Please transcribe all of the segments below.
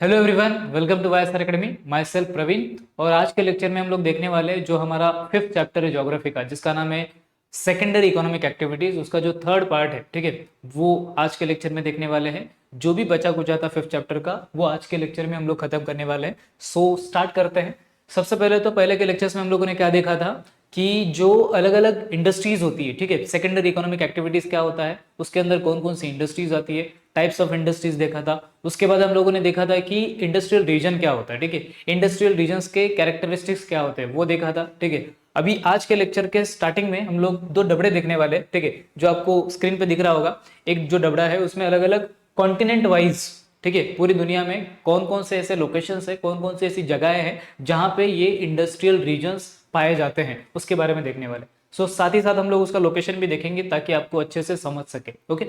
Hello everyone, welcome to Y S R academy. Myself Praveen. और आज के lecture में हम लोग देखने वाले हैं जो हमारा फिफ्थ चैप्टर है ज्योग्राफी का, जिसका नाम है सेकेंडरी इकोनॉमिक एक्टिविटीज। उसका जो थर्ड पार्ट है, ठीक है, वो आज के लेक्चर में देखने वाले हैं। जो भी बचा कुचा था फिफ्थ चैप्टर का, वो आज के लेक्चर में हम लोग खत्म करने वाले हैं। सो स्टार्ट करते हैं। सबसे पहले तो पहले के लेक्चर्स में हम लोगों ने क्या देखा था कि जो अलग अलग इंडस्ट्रीज होती है, ठीक है, सेकेंडरी इकोनॉमिक एक्टिविटीज क्या होता है, उसके अंदर कौन कौन सी इंडस्ट्रीज आती है, टाइप्स ऑफ इंडस्ट्रीज देखा था। उसके बाद हम लोगों ने देखा था कि इंडस्ट्रियल रीजन क्या होता है, ठीक है, इंडस्ट्रियल रीजन्स के कैरेक्टरिस्टिक्स क्या होते हैं वो देखा था, ठीक है। अभी आज के लेक्चर के स्टार्टिंग में हम लोग दो डबड़े देखने वाले हैं, ठीक है, जो आपको स्क्रीन पे दिख रहा होगा। एक जो डबड़ा है उसमें अलग अलग कॉन्टिनेंट वाइज, ठीक है, पूरी दुनिया में कौन कौन से ऐसे लोकेशंस है, कौन कौन से ऐसी जगहें हैं जहां पे ये इंडस्ट्रियल रीजन्स पाए जाते हैं, उसके बारे में देखने वाले। सो साथ ही साथ हम लोग उसका लोकेशन भी देखेंगे ताकि आपको अच्छे से समझ सके। ओके,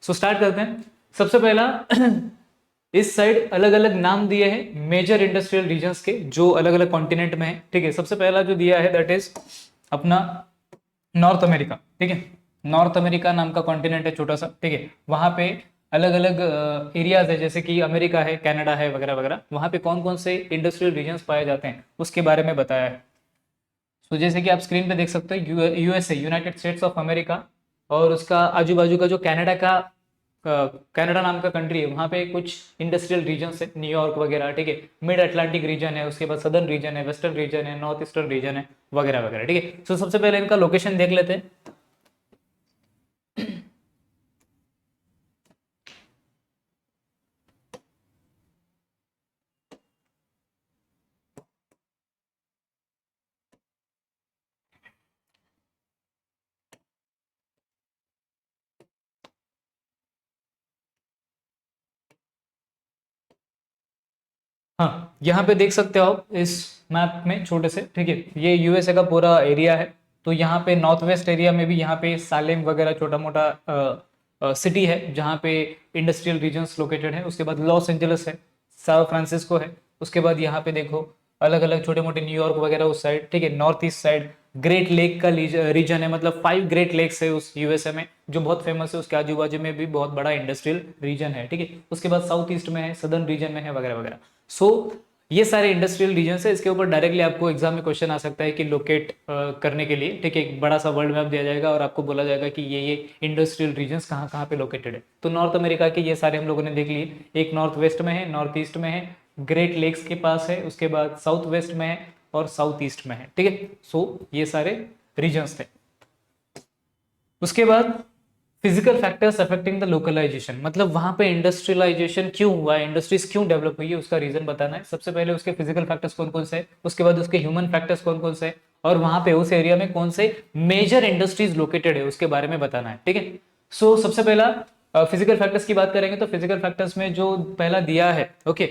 सो स्टार्ट करते हैं। सबसे पहला इस साइड अलग अलग नाम दिए हैं मेजर इंडस्ट्रियल रीजन्स के, जो अलग अलग कॉन्टिनेंट में है, ठीक है। सबसे पहला जो दिया है दैट इज अपना नॉर्थ अमेरिका, ठीक है। नॉर्थ अमेरिका नाम का कॉन्टिनेंट है, छोटा सा, ठीक है। वहां पे अलग अलग एरियाज है, जैसे कि अमेरिका है, कनाडा है, वगैरह वगैरह। वहां पे कौन कौन से इंडस्ट्रियल रीजन्स पाए जाते हैं उसके बारे में बताया है। तो जैसे कि आप स्क्रीन पे देख सकते हो, USA, United states of America, और उसका आजू बाजू का जो कनाडा का कनाडा नाम का कंट्री है, वहाँ पे कुछ इंडस्ट्रियल रीजन्स है, न्यूयॉर्क वगैरह, ठीक है। मिड अटलांटिक रीजन है, उसके बाद सदर्न रीजन है, वेस्टर्न रीजन है, नॉर्थ ईस्टर्न रीजन है, वगैरह वगैरह, ठीक है। तो सबसे पहले इनका लोकेशन देख लेते हैं। हाँ, यहाँ पे देख सकते हो आप इस मैप में छोटे से, ठीक है, ये यूएसए का पूरा एरिया है। तो यहाँ पे नॉर्थ वेस्ट एरिया में भी यहाँ पे सालेम वगैरह छोटा मोटा सिटी है जहाँ पे इंडस्ट्रियल रीजन्स लोकेटेड है। उसके बाद लॉस एंजलिस है, सैन फ्रांसिस्को है। उसके बाद यहाँ पे देखो अलग अलग छोटे मोटे न्यूयॉर्क वगैरह उस साइड, ठीक है। North east side great lake का रीजन है, मतलब 5 ग्रेट लेक्स है उस यूएसए में, जो बहुत फेमस है। उसके आजू बाजू में भी बहुत बड़ा इंडस्ट्रियल रीजन है, ठीक है। उसके बाद साउथ ईस्ट में है, सदर्न रीजन में है, वगैरह वगैरह। सो ये सारे इंडस्ट्रियल रीजन है। इसके ऊपर डायरेक्टली आपको एग्जाम में क्वेश्चन आ सकता है कि लोकेट करने के लिए, ठीक है, एक बड़ा सा वर्ल्ड मैप दिया जाएगा और आपको बोला जाएगा कि ये इंडस्ट्रियल रीजन्स कहाँ कहाँ पे लोकेटेड है। तो नॉर्थ अमेरिका के ये सारे हम लोगों ने देख लिए। एक नॉर्थ वेस्ट में है, नॉर्थ ईस्ट में है, ग्रेट लेक्स के पास है, उसके बाद साउथ वेस्ट में है और साउथ ईस्ट में है, ठीक है। सो ये सारे रीजन्स थे। उसके बाद physical factors affecting the localization, मतलब वहां पे इंडस्ट्रियलाइजेशन क्यों हुआ है, इंडस्ट्रीज क्यों डेवलप हुई है, उसका रीजन बताना है। सबसे पहले उसके फिजिकल फैक्टर्स कौन कौन से है, उसके बाद उसके ह्यूमन फैक्टर्स कौन कौन से है, और वहां पे उस एरिया में कौन से मेजर इंडस्ट्रीज लोकेटेड है उसके बारे में बताना है, ठीक है। सो सबसे पहला फिजिकल फैक्टर्स की बात करेंगे तो फिजिकल फैक्टर्स में जो पहला दिया है, okay,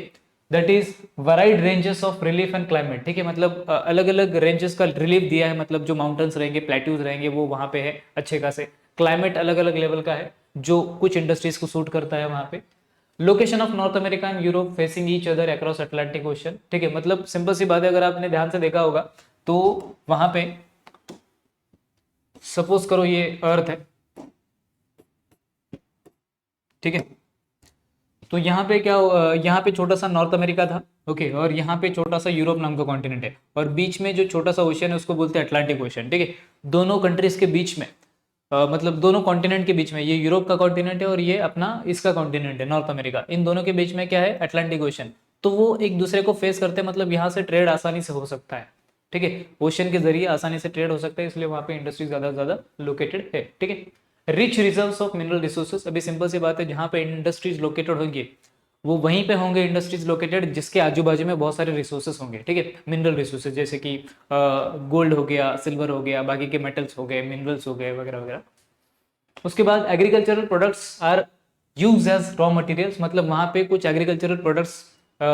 that is varied ranges of relief and climate, ठीक है। मतलब अलग अलग रेंजेस का रिलीफ दिया है, मतलब जो माउंटेन्स रहेंगे, प्लेट्यूज रहेंगे, वो वहां पे है अच्छे खासे। क्लाइमेट अलग अलग लेवल का है जो कुछ इंडस्ट्रीज को सूट करता है वहां पे। Location of north America and Europe facing each other across Atlantic ocean, ठीक है। मतलब सिंपल सी बात है, अगर आपने ध्यान से देखा होगा तो वहां पे सपोज करो ये अर्थ है, ठीक है। तो यहाँ पे क्या, यहाँ पे छोटा सा नॉर्थ अमेरिका था, ओके, और यहाँ पे छोटा सा यूरोप नाम का कॉन्टिनेंट है, और बीच में जो छोटा सा ओशन है उसको बोलते हैं अटलांटिक ओशन, ठीक है। दोनों कंट्रीज के बीच में, मतलब दोनों कॉन्टिनेंट के बीच में, ये यूरोप का कॉन्टिनेंट है और ये अपना इसका कॉन्टिनेंट है नॉर्थ अमेरिका, इन दोनों के बीच में क्या है, अटलांटिक ओशन। तो वो एक दूसरे को फेस करते हैं, मतलब यहाँ से ट्रेड आसानी से हो सकता है, ठीक है। ओशन के जरिए आसानी से ट्रेड हो सकता है, इसलिए वहां पे इंडस्ट्री ज्यादा से ज्यादा लोकेटेड है, ठीक है। Rich reserves of mineral resources, अभी सिंपल सी बात है, जहां पे इंडस्ट्रीज लोकेटेड होंगे वो वहीं पे होंगे इंडस्ट्रीज लोकेटेड जिसके आजू बाजू में बहुत सारे रिसोर्सेज होंगे, ठीक है। मिनरल रिसोर्सेज जैसे कि गोल्ड हो गया, सिल्वर हो गया, बाकी के मेटल्स हो गए, मिनरल्स हो गए, वगैरह वगैरह। उसके बाद agricultural products are use as raw materials, मतलब वहां पे कुछ एग्रीकल्चरल प्रोडक्ट्स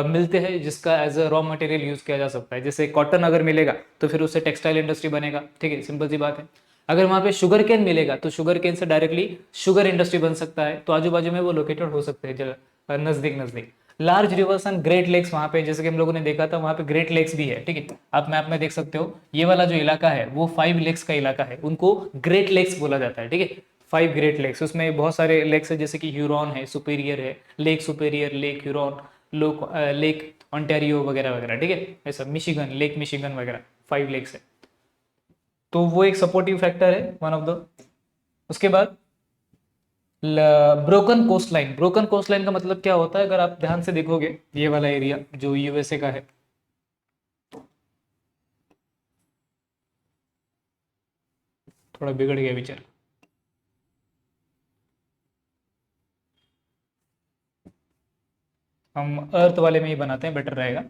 मिलते हैं जिसका as a raw material use किया जा सकता है। जैसे कॉटन अगर मिलेगा तो फिर उससे टेक्सटाइल इंडस्ट्री बनेगा, ठीक है, सिंपल सी बात है। अगर वहां पे शुगर केन मिलेगा तो शुगर केन से डायरेक्टली शुगर इंडस्ट्री बन सकता है, तो आजू बाजू में वो लोकेटेड हो सकते हैं नजदीक नजदीक। Large rivers and great lakes, वहां पे जैसे कि हम लोगों ने देखा था वहां पे ग्रेट लेक्स भी है, ठीक है। आप मैप में देख सकते हो ये वाला जो इलाका है वो 5 लेक्स का इलाका है, उनको ग्रेट लेक्स बोला जाता है, ठीक है। 5 ग्रेट लेक्स, उसमें बहुत सारे लेक्स है, जैसे कि ह्यूरॉन है, सुपेरियर है, lake superior, lake Huron, lake Ontario वगैरह वगैरह, ठीक है, ऐसा मिशिगन, लेक मिशिगन वगैरह 5 लेक्स है, तो वो एक सपोर्टिव फैक्टर है, वन ऑफ द। उसके बाद broken coast line. Broken coast line का मतलब क्या होता है, अगर आप ध्यान से देखोगे ये वाला एरिया जो यूएसए का है, थोड़ा बिगड़ गया विचार, हम अर्थ वाले में ही बनाते हैं, बेटर रहेगा।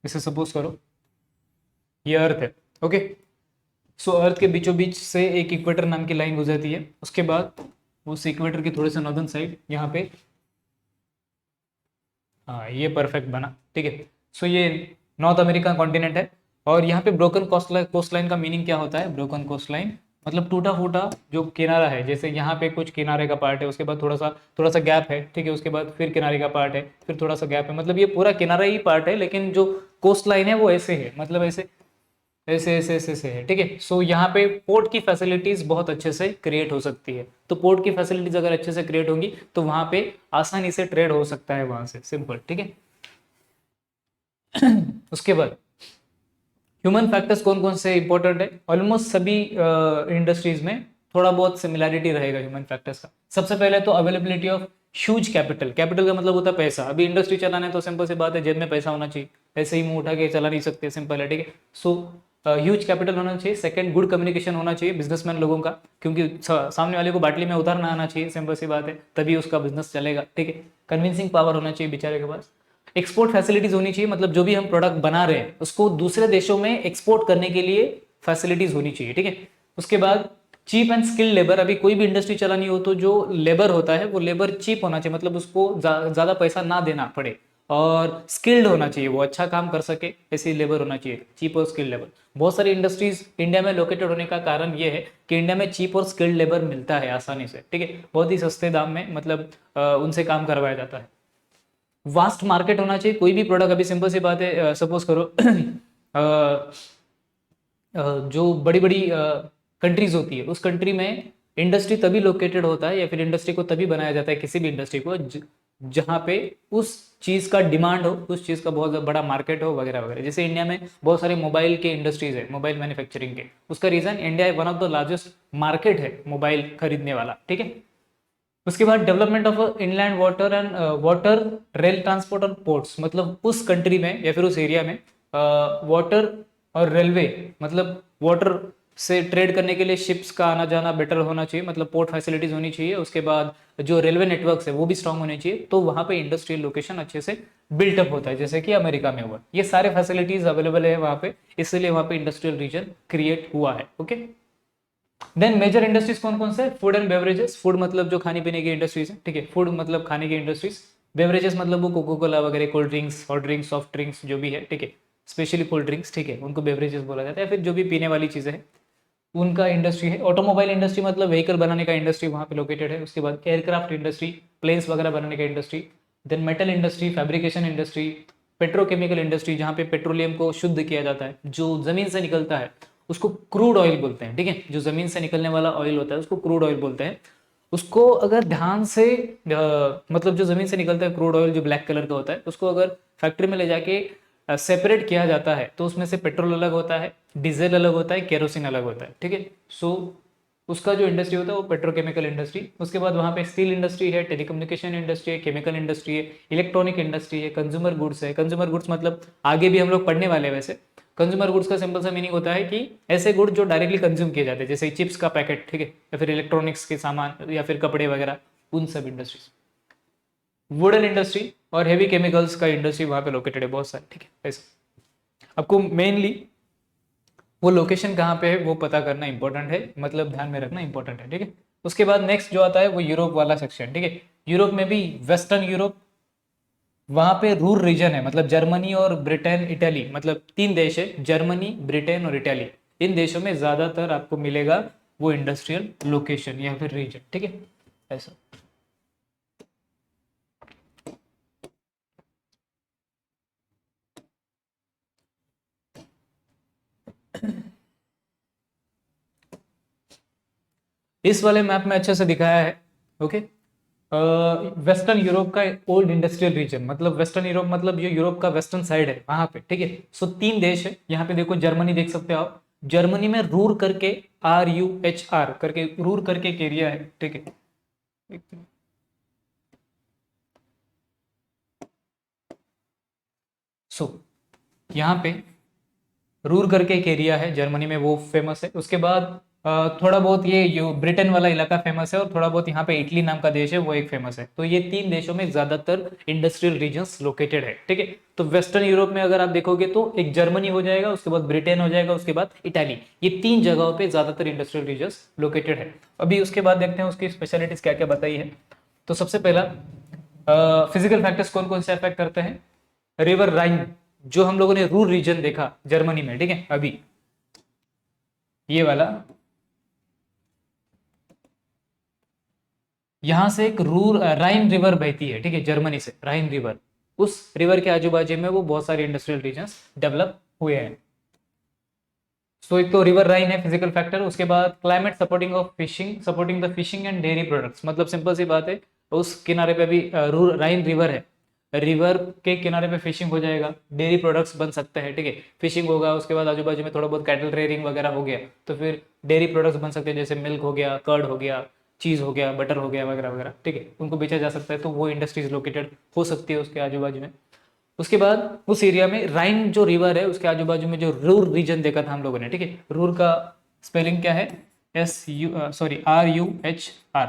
इसे सपोज करो ये अर्थ है, ओके। सो अर्थ के बीचों बीच से एक इक्वेटर नाम की लाइन गुजरती है, उसके बाद उस इक्वेटर की थोड़े से नॉर्दर्न साइड यहाँ पे, हाँ ये परफेक्ट बना, ठीक है। सो ये नॉर्थ अमेरिका कॉन्टिनेंट है, और यहाँ पे ब्रोकन कोस्ट लाइन का मीनिंग क्या होता है, ब्रोकन कोस्ट लाइन मतलब टूटा फूटा जो किनारा है, जैसे यहाँ पे कुछ किनारे का पार्ट है, उसके बाद थोड़ा सा गैप है, ठीक है, उसके बाद फिर किनारे का पार्ट है, फिर थोड़ा सा गैप है, मतलब ये पूरा किनारा ही पार्ट है, लेकिन जो कोस्ट लाइन है वो ऐसे है, मतलब ऐसे ऐसे ऐसे ऐसे ऐसे है, ठीक है। सो यहाँ पे पोर्ट की फैसिलिटीज बहुत अच्छे से क्रिएट हो सकती है, तो पोर्ट की फैसिलिटीज अगर अच्छे से क्रिएट होंगी तो वहां पे आसानी से ट्रेड हो सकता है वहां से, सिंपल, ठीक है। उसके बाद ह्यूमन फैक्टर्स कौन कौन से इंपॉर्टेंट है, ऑलमोस्ट सभी इंडस्ट्रीज में थोड़ा बहुत सिमिलैरिटी रहेगा ह्यूमन फैक्टर्स का। सबसे पहले तो availability of huge capital. Capital का मतलब होता है पैसा। अभी इंडस्ट्री चलाना है तो सिंपल सी बात है, जेब में पैसा होना चाहिए, ऐसे ही मुंह उठा के चला नहीं सकते, सिंपल है, ठीक है। सो ह्यूज कैपिटल होना चाहिए। सेकंड, गुड कम्युनिकेशन होना चाहिए बिजनेसमैन लोगों का, क्योंकि सामने वाले को बाटली में उतारना आना चाहिए, सिंपल सी बात है, तभी उसका बिजनेस चलेगा, ठीक है। कन्विंसिंग पावर होना चाहिए बेचारे के पास। एक्सपोर्ट फैसिलिटीज होनी चाहिए, मतलब जो भी हम प्रोडक्ट बना रहे हैं उसको दूसरे देशों में एक्सपोर्ट करने के लिए फैसिलिटीज होनी चाहिए, ठीक है। उसके बाद चीप एंड स्किल्ड लेबर। अभी कोई भी इंडस्ट्री चलानी हो तो जो लेबर होता है वो लेबर चीप होना चाहिए, मतलब उसको ज्यादा पैसा ना देना पड़े, और स्किल्ड होना चाहिए, वो अच्छा काम कर सके, ऐसी लेबर होना चाहिए, चीप और स्किल्ड लेबर। बहुत सारी इंडस्ट्रीज इंडिया में लोकेटेड होने का कारण ये है कि इंडिया में चीप और स्किल्ड लेबर मिलता है आसानी से, ठीक है, बहुत ही सस्ते दाम में, मतलब उनसे काम करवाया जाता है। वास्ट मार्केट होना चाहिए। कोई भी प्रोडक्ट, अभी सिंपल सी बात है, सपोज करो जो बड़ी बड़ी कंट्रीज होती है, उस कंट्री में इंडस्ट्री तभी लोकेटेड होता है, या फिर इंडस्ट्री को तभी बनाया जाता है, किसी भी इंडस्ट्री को, जहाँ पे उस चीज का डिमांड हो, उस चीज का बहुत बड़ा मार्केट हो, वगैरह वगैरह। जैसे इंडिया में बहुत सारे मोबाइल के इंडस्ट्रीज है, मोबाइल मैन्युफैक्चरिंग के, उसका reason India one of the largest market है मोबाइल खरीदने वाला, ठीक है। उसके बाद development of inland water and water rail transport और पोर्ट्स, मतलब उस कंट्री में या फिर उस एरिया में वाटर और रेलवे, मतलब वाटर से ट्रेड करने के लिए शिप्स का आना जाना बेटर होना चाहिए, मतलब पोर्ट फैसिलिटीज होनी चाहिए। उसके बाद जो रेलवे नेटवर्क्स है वो भी स्ट्रांग होने चाहिए, तो वहाँ पे इंडस्ट्रियल लोकेशन अच्छे से बिल्टअप होता है, जैसे कि अमेरिका में हुआ। ये सारे फैसिलिटीज अवेलेबल है वहाँ पे, इसलिए वहाँ पे इंडस्ट्रियल रीजन क्रिएट हुआ है, ओके। देन मेजर इंडस्ट्रीज कौन कौन से, फूड एंड बेवरेजेस। फूड मतलब जो खाने पीने की इंडस्ट्रीज है, ठीक है, फूड मतलब खाने की इंडस्ट्रीज। बेवरेजेस मतलब वो कोको कोला वगैरह, cold drinks, hot drinks, soft drinks जो भी है, ठीक है, स्पेशली कोल्ड ड्रिंक्स, ठीक है, उनको बेवरेजेस बोला जाता है। फिर जो भी पीने वाली चीजें हैं उनका इंडस्ट्री है। ऑटोमोबाइल इंडस्ट्री मतलब व्हीकल बनाने का इंडस्ट्री वहाँ पे लोकेटेड है। उसके बाद एयरक्राफ्ट इंडस्ट्री, प्लेन्स वगैरह बनाने का industry. Then metal industry, fabrication industry, petrochemical industry, जहाँ पे पेट्रोलियम को शुद्ध किया जाता है, जो जमीन से निकलता है उसको क्रूड ऑयल बोलते हैं, ठीक है, जो जमीन से निकलने वाला ऑयल होता है उसको क्रूड ऑयल बोलते हैं। उसको अगर ध्यान से मतलब जो जमीन से निकलता है क्रूड ऑयल जो ब्लैक कलर का होता है, उसको अगर फैक्ट्री में ले जाके सेपरेट किया जाता है तो उसमें से पेट्रोल अलग होता है, डीजल अलग होता है, केरोसिन अलग होता है, ठीक है। सो उसका जो इंडस्ट्री होता है वो पेट्रोकेमिकल इंडस्ट्री। उसके बाद वहाँ पे स्टील इंडस्ट्री है, टेलीकम्युनिकेशन इंडस्ट्री है, केमिकल इंडस्ट्री है, इलेक्ट्रॉनिक इंडस्ट्री है, कंज्यूमर गुड्स है। कंज्यूमर गुड्स मतलब आगे भी हम लोग पढ़ने वाले हैं वैसे। कंज्यूमर गुड्स का सिंपल सा मीनिंग होता है कि ऐसे गुड जो डायरेक्टली कंज्यूम किए जाते हैं, जैसे चिप्स का पैकेट, ठीक है, या फिर इलेक्ट्रॉनिक्स के सामान, या फिर कपड़े वगैरह, उन सब इंडस्ट्रीज। वुडन इंडस्ट्री और हेवी केमिकल्स का इंडस्ट्री वहाँ पे लोकेटेड है बहुत सारे, ठीक है। ऐसा आपको मेनली वो लोकेशन कहाँ पे है वो पता करना इंपॉर्टेंट है, मतलब ध्यान में रखना इंपॉर्टेंट है, ठीक है। उसके बाद नेक्स्ट जो आता है वो यूरोप वाला सेक्शन, ठीक है। यूरोप में भी वेस्टर्न यूरोप, वहां पे रूर रीजन है, मतलब जर्मनी और ब्रिटेन, इटली, मतलब 3 देश है, जर्मनी, ब्रिटेन और इटली। इन देशों में ज्यादातर आपको मिलेगा वो इंडस्ट्रियल लोकेशन या फिर रीजन, ठीक है, ऐसा। इस वाले मैप में अच्छे से दिखाया है, ओके। वेस्टर्न यूरोप का ओल्ड इंडस्ट्रियल रीजन, मतलब वेस्टर्न यूरोप मतलब जो यूरोप का वेस्टर्न साइड है वहां पे, ठीक है। सो तीन देश है यहाँ पे, देखो जर्मनी देख सकते हो आप, जर्मनी में रूर करके, RUHR करके, रूर करके एक एरिया है, ठीक है। सो यहाँ पे रूर करके एक एरिया है जर्मनी में, वो फेमस है। उसके बाद थोड़ा बहुत ये जो ब्रिटेन वाला इलाका फेमस है, और थोड़ा बहुत यहाँ पे इटली नाम का देश है वो एक फेमस है। तो ये तीन देशों में ज्यादातर इंडस्ट्रियल रीजन्स लोकेटेड है, ठीक है। तो वेस्टर्न यूरोप में अगर आप देखोगे तो एक जर्मनी हो जाएगा, उसके बाद ब्रिटेन हो जाएगा, उसके बाद इटाली, ये तीन जगहों पे ज्यादातर इंडस्ट्रियल रीजन्स लोकेटेड है। अभी उसके बाद देखते हैं उसकी स्पेशलिटीज क्या क्या बताई है। तो सबसे पहला, फिजिकल फैक्टर्स कौन कौन से अफेक्ट करते हैं। रिवर राइन, जो हम लोगों ने रूर रीजन देखा जर्मनी में, ठीक है, अभी ये वाला, यहां से एक रूर राइन रिवर बहती है, ठीक है, जर्मनी से राइन रिवर। उस रिवर के आजू बाजू में वो बहुत सारे इंडस्ट्रियल रीजन्स डेवलप हुए हैं। सो एक तो रिवर राइन है फिजिकल फैक्टर। उसके बाद climate supporting of fishing, supporting the fishing and dairy products, मतलब सिंपल सी बात है, उस किनारे पे भी राइन रिवर है, रिवर के किनारे पे फिशिंग हो जाएगा, डेयरी प्रोडक्ट्स बन सकते हैं, ठीक है। फिशिंग होगा, उसके बाद आजू बाजू में थोड़ा बहुत कैटल रेयरिंग वगैरह हो गया, तो फिर डेयरी प्रोडक्ट्स बन सकते हैं, जैसे मिल्क हो गया, कर्ड हो गया, चीज़ हो गया, बटर हो गया वगैरह वगैरह, ठीक है, उनको बेचा जा सकता है। तो वो इंडस्ट्रीज लोकेटेड हो सकती है उसके आजू बाजू में। उसके बाद उस एरिया में राइन जो रिवर है उसके आजू बाजू में जो रूर रीजन देखा था हम लोगों ने, ठीक है, रूर का स्पेलिंग क्या है, RUHR,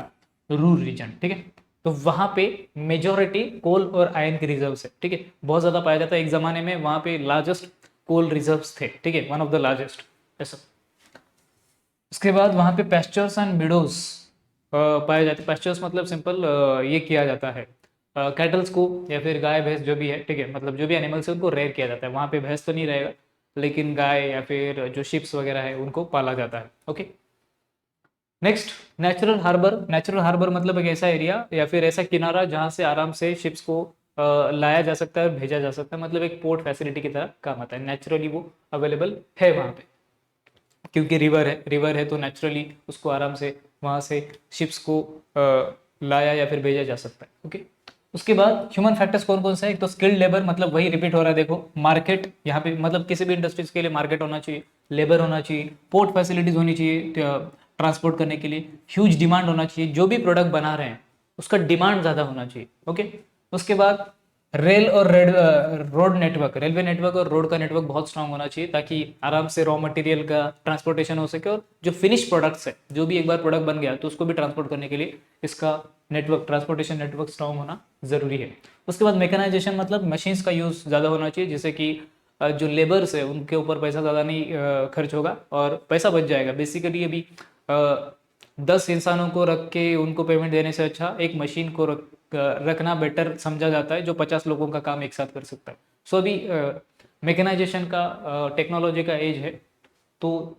रूर रीजन, ठीक है। तो वहां पे मेजोरिटी कोल और आयरन के रिजर्व है, ठीक है, बहुत ज्यादा पाया जाता है। एक जमाने में वहां पे लार्जेस्ट कोल रिजर्व्स थे, ठीक है, वन ऑफ द लार्जेस्ट ऐसा। उसके बाद वहां पे पेस्चर्स एंड मिडोज पाए जाते हैं। पेस्चर्स मतलब सिंपल ये किया जाता है, कैटल्स को या फिर गाय भैंस जो भी है, ठीक है, मतलब जो भी एनिमल्स है उनको रेयर किया जाता है। वहां पे भैंस तो नहीं रहेगा, लेकिन गाय या फिर जो शिप्स वगैरह है उनको पाला जाता है, okay. Next, natural harbour. Natural harbour मतलब एक ऐसा एरिया या फिर ऐसा किनारा जहां से आराम से शिप्स को लाया जा सकता है और भेजा जा सकता है, मतलब एक पोर्ट फैसिलिटी की तरह काम आता है। नेचुरली वो अवेलेबल है वहां पे, क्योंकि रिवर है, रिवर है तो नेचुरली उसको आराम से वहां से शिप्स को लाया या फिर भेजा जा सकता है, ओके। उसके बाद ह्यूमन फैक्टर्स कौन कौन से हैं। एक तो स्किल्ड लेबर, मतलब वही रिपीट हो रहा है, देखो मार्केट यहाँ पे, मतलब किसी भी इंडस्ट्रीज के लिए मार्केट होना चाहिए, लेबर होना चाहिए, पोर्ट फैसिलिटीज होनी चाहिए ट्रांसपोर्ट करने के लिए, ह्यूज डिमांड होना चाहिए, जो भी प्रोडक्ट बना रहे हैं उसका डिमांड ज़्यादा होना चाहिए, ओके। उसके बाद रेल और रोड नेटवर्क, रेलवे नेटवर्क और रोड का नेटवर्क बहुत स्ट्रांग होना चाहिए, ताकि आराम से रॉ मटेरियल का ट्रांसपोर्टेशन हो सके, और जो फिनिश प्रोडक्ट्स है, जो भी एक बार प्रोडक्ट बन गया तो उसको भी ट्रांसपोर्ट करने के लिए इसका नेटवर्क, ट्रांसपोर्टेशन नेटवर्क स्ट्रांग होना जरूरी है। उसके बाद मैकेनाइजेशन, मतलब मशीन्स का यूज़ ज़्यादा होना चाहिए, जिससे कि जो लेबर्स है उनके ऊपर पैसा ज़्यादा नहीं खर्च होगा और पैसा बच जाएगा। बेसिकली अभी 10 इंसानों को रख के उनको पेमेंट देने से अच्छा एक मशीन को रखना बेटर समझा जाता है, जो 50 लोगों का काम एक साथ कर सकता है। सो अभी मैकेनाइजेशन का, टेक्नोलॉजी का एज है, तो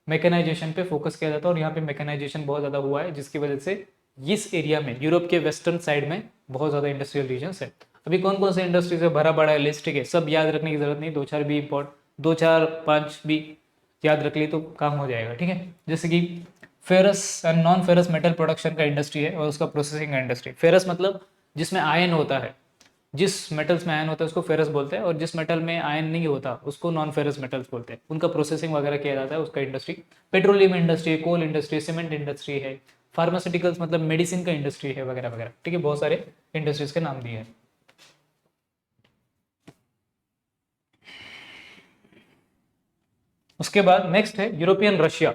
मैकेनाइजेशन पे फोकस किया जाता है, और यहाँ पे मैकेनाइजेशन बहुत ज़्यादा हुआ है, जिसकी वजह से इस एरिया में, यूरोप के वेस्टर्न साइड में बहुत ज़्यादा इंडस्ट्रियल रीजन्स है। अभी कौन कौन से इंडस्ट्रीज है भरा पड़ा है लिस्ट, ठीक है, सब याद रखने की जरूरत नहीं, दो चार भी इम्पोर्ट, दो चार पांच भी याद रख ली तो काम हो जाएगा, ठीक है। जैसे कि ferrous and non ferrous metal production का इंडस्ट्री है, और उसका प्रोसेसिंग का इंडस्ट्री। फेरस मतलब जिसमें आयन होता है, जिस मेटल्स में आयन होता है उसको फेरस बोलते हैं, और जिस मेटल में आयन नहीं होता उसको नॉन फेरस मेटल्स बोलते हैं। उनका प्रोसेसिंग वगैरह किया जाता है, उसका इंडस्ट्री। पेट्रोलियम इंडस्ट्री है, कोल इंडस्ट्री, सीमेंट इंडस्ट्री है, फार्मास्यूटिकल्स मतलब मेडिसिन का इंडस्ट्री है वगैरह वगैरह, ठीक है, बहुत सारे इंडस्ट्रीज के नाम दिए हैं। उसके बाद नेक्स्ट है यूरोपियन रशिया,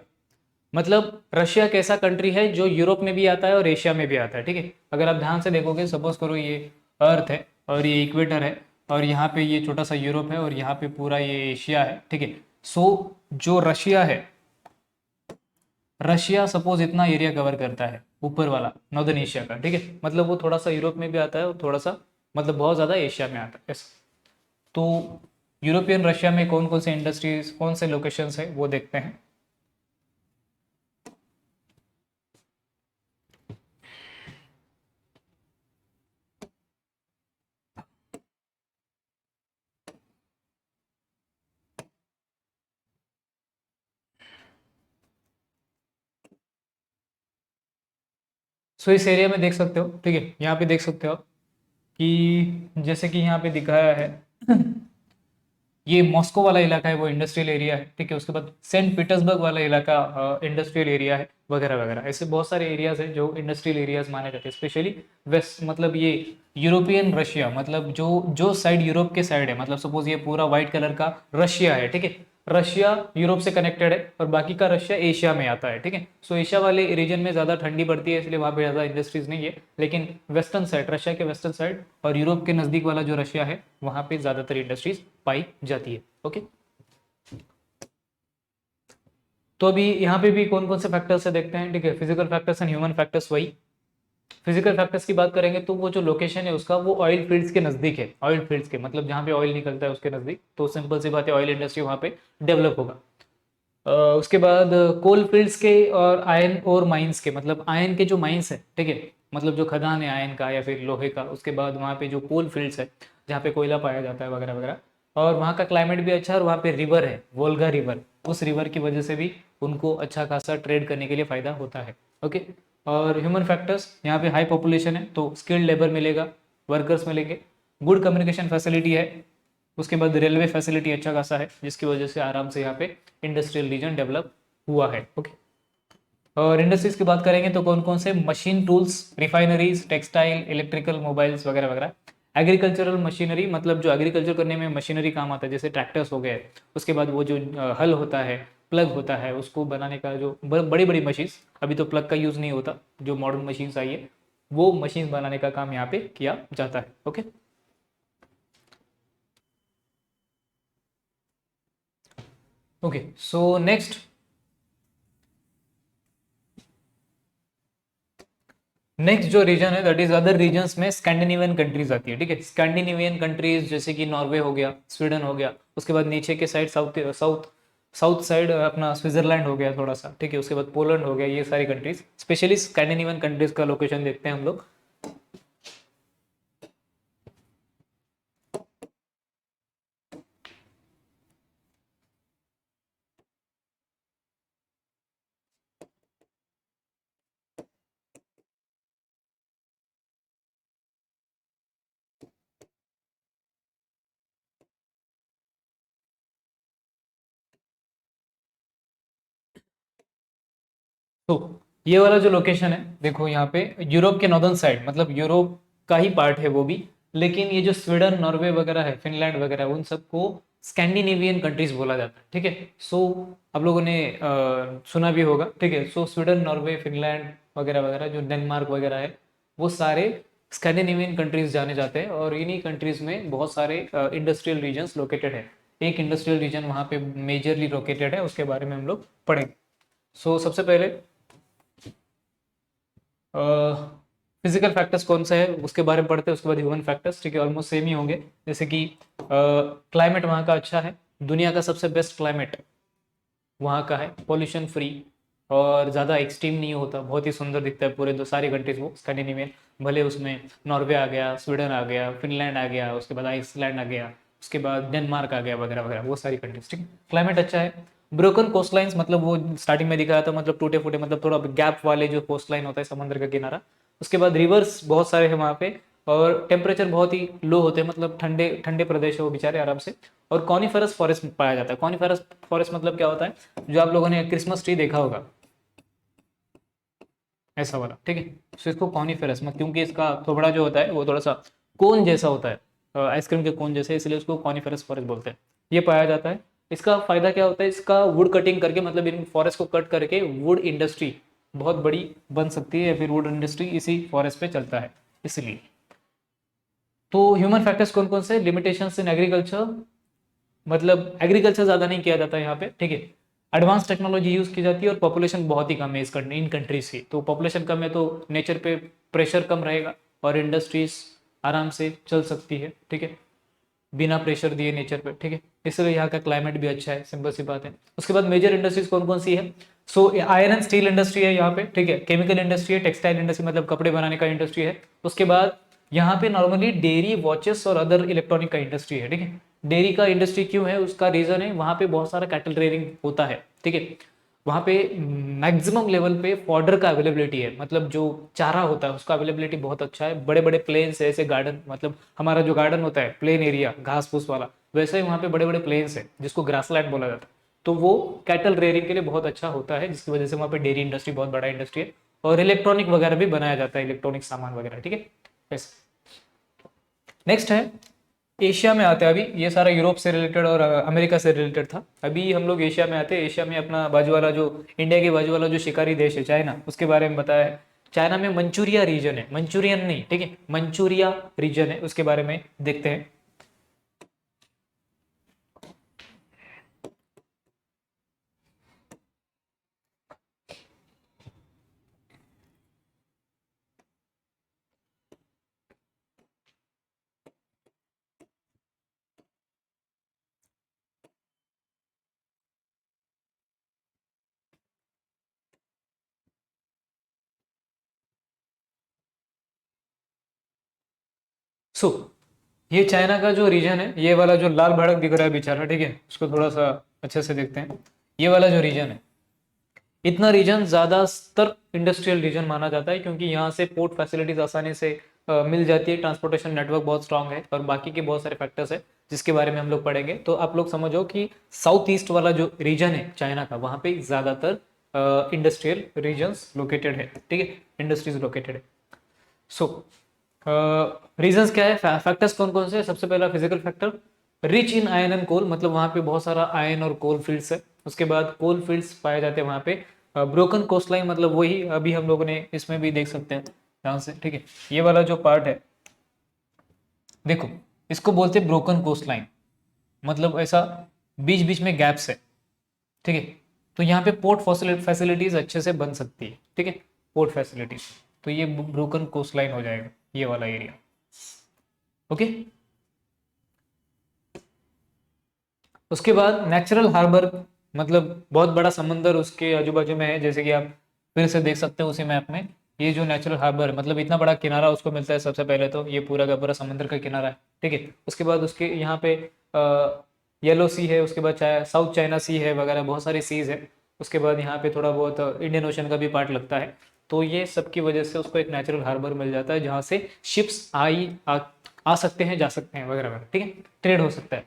मतलब रशिया एक ऐसा कंट्री है जो यूरोप में भी आता है और एशिया में भी आता है, ठीक है। अगर आप ध्यान से देखोगे, सपोज करो ये अर्थ है और ये इक्वेटर है, और यहाँ पे ये छोटा सा यूरोप है, और यहाँ पे पूरा ये एशिया है, ठीक है। सो जो रशिया है, रशिया सपोज इतना एरिया कवर करता है, ऊपर वाला नॉर्दर्न एशिया का, ठीक है, मतलब वो थोड़ा सा यूरोप में भी आता है और थोड़ा सा, मतलब बहुत ज़्यादा एशिया में आता है ऐसा। तो यूरोपियन रशिया में कौन कौन से इंडस्ट्रीज, कौन से लोकेशंस है वो देखते हैं। सो इस एरिया में देख सकते हो, ठीक है, यहाँ पे देख सकते हो कि जैसे कि यहाँ पे दिखाया है ये मॉस्को वाला इलाका है, वो इंडस्ट्रियल एरिया है, ठीक है। उसके बाद सेंट पीटर्सबर्ग वाला इलाका इंडस्ट्रियल एरिया है, वगैरह वगैरह। ऐसे बहुत सारे एरियाज हैं जो इंडस्ट्रियल एरियाज माने जाते हैं, स्पेशली वेस्ट, मतलब ये यूरोपियन रशिया, मतलब जो जो साइड यूरोप के साइड है, मतलब सपोज ये पूरा व्हाइट कलर का रशिया है, ठीक है। रशिया यूरोप से कनेक्टेड है और बाकी का रशिया एशिया में आता है, ठीक है। सो एशिया वाले रीजन में ज़्यादा ठंडी पड़ती है, इसलिए वहाँ पे ज़्यादा इंडस्ट्रीज नहीं है, लेकिन वेस्टर्न साइड, रशिया के वेस्टर्न साइड और यूरोप के नज़दीक वाला जो रशिया है, वहाँ पे ज़्यादातर इंडस्ट्रीज पाई जाती है। ओके, तो अभी यहाँ पे भी कौन कौन से फैक्टर्स है देखते हैं, ठीक है। Physical factors and human factors. वही फिजिकल फैक्टर्स की बात करेंगे तो वो जो लोकेशन है उसका, वो ऑयल फील्ड्स के नज़दीक है, ऑयल फील्ड्स के मतलब जहाँ पे ऑयल निकलता है उसके नज़दीक, तो सिंपल सी बात है, ऑयल इंडस्ट्री वहाँ पे डेवलप होगा। उसके बाद कोल फील्ड्स के और आयन और माइंस के, मतलब आयन के जो माइंस है, ठीक है, मतलब जो खदान है आयन का या फिर लोहे का। उसके बाद वहाँ पे जो कोल फील्ड्स है जहाँ पे कोयला पाया जाता है, वगैरह वगैरह। और वहाँ का क्लाइमेट भी अच्छा है, और वहाँ पे रिवर है, वोल्गा रिवर, उस रिवर की वजह से भी उनको अच्छा खासा ट्रेड करने के लिए फ़ायदा होता है। ओके, और ह्यूमन फैक्टर्स, यहाँ पे हाई पॉपुलेशन है तो स्किल्ड लेबर मिलेगा, वर्कर्स मिलेंगे, गुड कम्युनिकेशन फैसिलिटी है, उसके बाद रेलवे फैसिलिटी अच्छा खासा है, जिसकी वजह से आराम से यहाँ पे इंडस्ट्रियल रीजन डेवलप हुआ है। ओके, और इंडस्ट्रीज की बात करेंगे तो कौन कौन से, machine tools, refineries, textile, electrical, mobiles, वगैरह वगैरह। एग्रीकल्चरल मशीनरी, मतलब जो एग्रीकल्चर करने में मशीनरी काम आता है, जैसे ट्रैक्टर्स हो गए। उसके बाद वो जो हल होता है, प्लग होता है, उसको बनाने का जो बड़ी बड़ी मशीन्स, अभी तो प्लग का यूज़ नहीं होता, जो मॉडर्न मशीन्स आई है, वो मशीन बनाने का काम यहाँ पे किया जाता है। Okay, okay, so next, next जो रीजन है दैट इज अदर रीजन्स में स्कैंडिनेवियन कंट्रीज आती है, ठीक है। स्कैंडिनेवियन कंट्रीज जैसे कि नॉर्वे हो गया, स्वीडन हो गया, उसके बाद नीचे के side south south south side अपना स्विट्जरलैंड हो गया थोड़ा सा, ठीक है। उसके बाद पोलैंड हो गया, ये सारी कंट्रीज, स्पेशली स्कैंडिनेवियन कंट्रीज का लोकेशन देखते हैं हम लोग। तो ये वाला जो लोकेशन है देखो, यहाँ पे यूरोप के नॉर्दर्न साइड, मतलब यूरोप का ही पार्ट है वो भी, लेकिन ये जो स्वीडन, नॉर्वे वगैरह है, फिनलैंड वगैरह, उन सबको स्कैंडिनेवियन कंट्रीज बोला जाता है, ठीक है। सो आप लोगों ने सुना भी होगा, ठीक है। सो स्वीडन, नॉर्वे, फिनलैंड वगैरह वगैरह, जो डेनमार्क वगैरह है, वो सारे स्कैंडिनेवियन कंट्रीज जाने जाते हैं, और इन्हीं कंट्रीज में बहुत सारे इंडस्ट्रियल रीजन्स लोकेटेड है। एक इंडस्ट्रियल रीजन वहाँ पे मेजरली लोकेटेड है, उसके बारे में हम लोग पढ़ेंगे। सो सबसे पहले फिजिकल फैक्टर्स कौन सा है उसके बारे में पढ़ते हैं, उसके बाद ह्यूमन फैक्टर्स, ठीक है, ऑलमोस्ट सेम ही होंगे। जैसे कि क्लाइमेट वहाँ का अच्छा है, दुनिया का सबसे बेस्ट क्लाइमेट वहाँ का है, पॉल्यूशन फ्री, और ज़्यादा एक्सट्रीम नहीं होता, बहुत ही सुंदर दिखता है पूरे दो सारी कंट्रीज वो स्कैंडिनेवियन। भले उसमें नॉर्वे आ गया, स्वीडन आ गया, फिनलैंड आ गया, उसके बाद आइसलैंड आ गया, उसके बाद डेनमार्क आ गया, वगैरह वगैरह, वो सारी कंट्रीज, ठीक है। क्लाइमेट अच्छा है। ब्रोकन कोस्ट लाइन्स, मतलब वो स्टार्टिंग में दिखाया था, मतलब टूटे फूटे, मतलब थोड़ा गैप वाले जो कोस्ट लाइन होता है, समुद्र का किनारा। उसके बाद रिवर्स बहुत सारे हैं वहाँ पे, और टेम्परेचर बहुत ही लो होते हैं, मतलब ठंडे ठंडे प्रदेश है वो बेचारे आराम से। और कॉनिफरस फॉरेस्ट पाया जाता है। कॉनिफरस फॉरेस्ट मतलब क्या होता है, जो आप लोगों ने क्रिसमस ट्री देखा होगा, ऐसा वाला, ठीक है। तो इसको कॉनिफेरस में, क्योंकि इसका थोबड़ा जो होता है वो थोड़ा सा कोन जैसा होता है, आइसक्रीम के कोन जैसे, इसलिए उसको कॉनिफेरस फॉरेस्ट बोलते हैं। ये पाया जाता है। इसका फायदा क्या होता है, इसका वुड कटिंग करके, मतलब इन फॉरेस्ट को कट करके वुड इंडस्ट्री बहुत बड़ी बन सकती है, या फिर वुड इंडस्ट्री इसी फॉरेस्ट पे चलता है, इसलिए। तो ह्यूमन फैक्टर्स कौन कौन से, लिमिटेशंस इन एग्रीकल्चर, मतलब एग्रीकल्चर ज़्यादा नहीं किया जाता यहाँ पे, ठीक है। एडवांस टेक्नोलॉजी यूज़ की जाती है, और पॉपुलेशन बहुत ही कम है इन कंट्रीज की। तो पॉपुलेशन कम है तो नेचर पे प्रेशर कम रहेगा, और इंडस्ट्रीज आराम से चल सकती है, ठीक है, बिना प्रेशर दिए नेचर पे, ठीक है। इसलिए यहाँ का क्लाइमेट भी अच्छा है, सिंपल सी बात है। उसके बाद मेजर इंडस्ट्रीज कौन कौन सी है, so iron and steel industry है यहाँ पे, ठीक है। केमिकल इंडस्ट्री है, टेक्सटाइल इंडस्ट्री मतलब कपड़े बनाने का इंडस्ट्री है। उसके बाद यहाँ पे नॉर्मली डेयरी, वॉचेस और अदर इलेक्ट्रॉनिक का इंडस्ट्री है, ठीक है। डेयरी का इंडस्ट्री क्यों है, उसका रीजन है वहाँ पे बहुत सारा कैटल रेयरिंग होता है, ठीक है। वहाँ पे मैक्सिमम लेवल पे फॉडर का अवेलेबिलिटी है, मतलब जो चारा होता है उसका अवेलेबिलिटी बहुत अच्छा है। बड़े बड़े प्लेन्स है, ऐसे गार्डन, मतलब हमारा जो गार्डन होता है प्लेन एरिया घास फूस वाला, वैसे ही वहाँ पे बड़े बड़े प्लेन्स है जिसको ग्रासलैंड बोला जाता है। तो वो कैटल रेयरिंग के लिए बहुत अच्छा होता है, जिसकी वजह से वहाँ पे डेयरी इंडस्ट्री बहुत बड़ा इंडस्ट्री है, और इलेक्ट्रॉनिक वगैरह भी बनाया जाता है, इलेक्ट्रॉनिक सामान वगैरह, ठीक है। बस नेक्स्ट है, एशिया में आते हैं। अभी ये सारा यूरोप से रिलेटेड और अमेरिका से रिलेटेड था। अभी हम लोग एशिया में आते हैं। एशिया में अपना बाजू वाला जो इंडिया के बाजू वाला जो शिकारी देश है चाइना, उसके बारे में बताया है। चाइना में मंचूरिया रीजन है, मंचूरियन नहीं, ठीक है, मंचूरिया रीजन है, उसके बारे में देखते हैं। सो ये चाइना का जो रीजन है, ये वाला जो लाल भड़क दिख रहा है बेचारा, ठीक है, उसको थोड़ा सा अच्छे से देखते हैं। ये वाला जो रीजन है, इतना रीजन ज्यादातर इंडस्ट्रियल रीजन माना जाता है, क्योंकि यहाँ से पोर्ट फैसिलिटीज आसानी से मिल जाती है, ट्रांसपोर्टेशन नेटवर्क बहुत स्ट्रांग है, और बाकी के बहुत सारे फैक्टर्स है जिसके बारे में हम लोग पढ़ेंगे। तो आप लोग समझो कि साउथ ईस्ट वाला जो रीजन है चाइना का, वहाँ पे ज्यादातर इंडस्ट्रियल रीजन्स लोकेटेड है, ठीक है, इंडस्ट्रीज लोकेटेड है। सो रीजंस क्या है, फैक्टर्स कौन कौन से? सबसे पहला physical factor, rich in iron and coal, मतलब वहाँ पे बहुत सारा आयरन और कोल फील्ड्स है। उसके बाद कोल फील्ड्स पाए जाते हैं वहाँ पे। ब्रोकन कोस्टलाइन, मतलब वही अभी हम लोगों ने इसमें भी देख सकते हैं ध्यान से, ठीक है। ये वाला जो पार्ट है, देखो, इसको बोलते हैं ब्रोकन कोस्टलाइन, मतलब ऐसा बीच बीच में गैप्स है, ठीक है। तो यहाँ पे पोर्ट फैसिलिटीज अच्छे से बन सकती है, ठीक है, पोर्ट फैसिलिटीज। तो ये ब्रोकन कोस्टलाइन हो जाएगा ये वाला एरिया, ओके। उसके बाद नेचुरल हार्बर, मतलब बहुत बड़ा समंदर उसके आजू बाजू में है, जैसे कि आप फिर से देख सकते हो उसी मैप में। ये जो नेचुरल हार्बर है, मतलब इतना बड़ा किनारा उसको मिलता है। सबसे पहले तो ये पूरा का पूरा समंदर का किनारा है, ठीक है। उसके बाद उसके यहाँ पे येलो सी है, उसके बाद साउथ चाइना सी है वगैरह, बहुत सारी सीज है। उसके बाद यहाँ पे थोड़ा बहुत इंडियन ओशन का भी पार्ट लगता है। तो ये सब की वजह से उसको एक नेचुरल हार्बर मिल जाता है, जहाँ से शिप्स आ सकते हैं, जा सकते हैं वगैरह वगैरह, ठीक है, ट्रेड हो सकता है।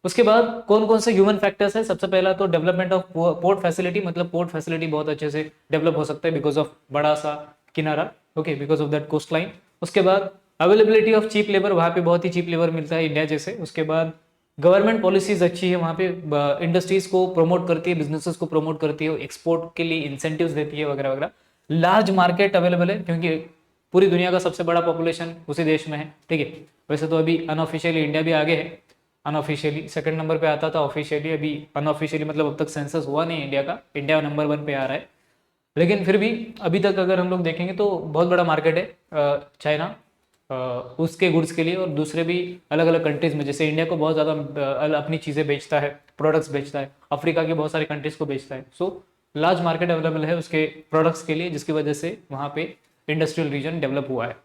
उसके बाद कौन कौन से ह्यूमन फैक्टर्स है? सबसे पहला तो डेवलपमेंट ऑफ पोर्ट फैसिलिटी, मतलब पोर्ट फैसिलिटी बहुत अच्छे से डेवलप हो सकता है बिकॉज ऑफ बड़ा सा किनारा, okay, because of that coast line. उसके बाद अवेलेबिलिटी ऑफ चीप लेबर, वहाँ पे बहुत ही चीप लेबर मिलता है इंडिया जैसे। उसके बाद गवर्नमेंट पॉलिसीज अच्छी है वहाँ पे, इंडस्ट्रीज को प्रमोट करती है, बिजनेसेस को प्रमोट करती है, एक्सपोर्ट के लिए इंसेंटिव्स देती है वगैरह वगैरह। लार्ज मार्केट अवेलेबल है, क्योंकि पूरी दुनिया का सबसे बड़ा पॉपुलेशन उसी देश में है, ठीक है। वैसे तो अभी अनऑफिशियली इंडिया भी आगे है, अनऑफिशियली सेकंड नंबर पे आता था, ऑफिशियली अभी अनऑफिशियली, मतलब अब तक सेंसस हुआ नहीं इंडिया का, इंडिया नंबर 1 पे आ रहा है। लेकिन फिर भी अभी तक अगर हम लोग देखेंगे तो बहुत बड़ा मार्केट है चाइना, उसके गुड्स के लिए, और दूसरे भी अलग अलग कंट्रीज में, जैसे इंडिया को बहुत ज़्यादा अपनी चीज़ें बेचता है, प्रोडक्ट्स बेचता है, अफ्रीका की बहुत सारी कंट्रीज को बेचता है। सो लार्ज मार्केट अवेलेबल है उसके प्रोडक्ट्स के लिए, जिसकी वजह से वहाँ पे इंडस्ट्रियल रीजन डेवलप हुआ है।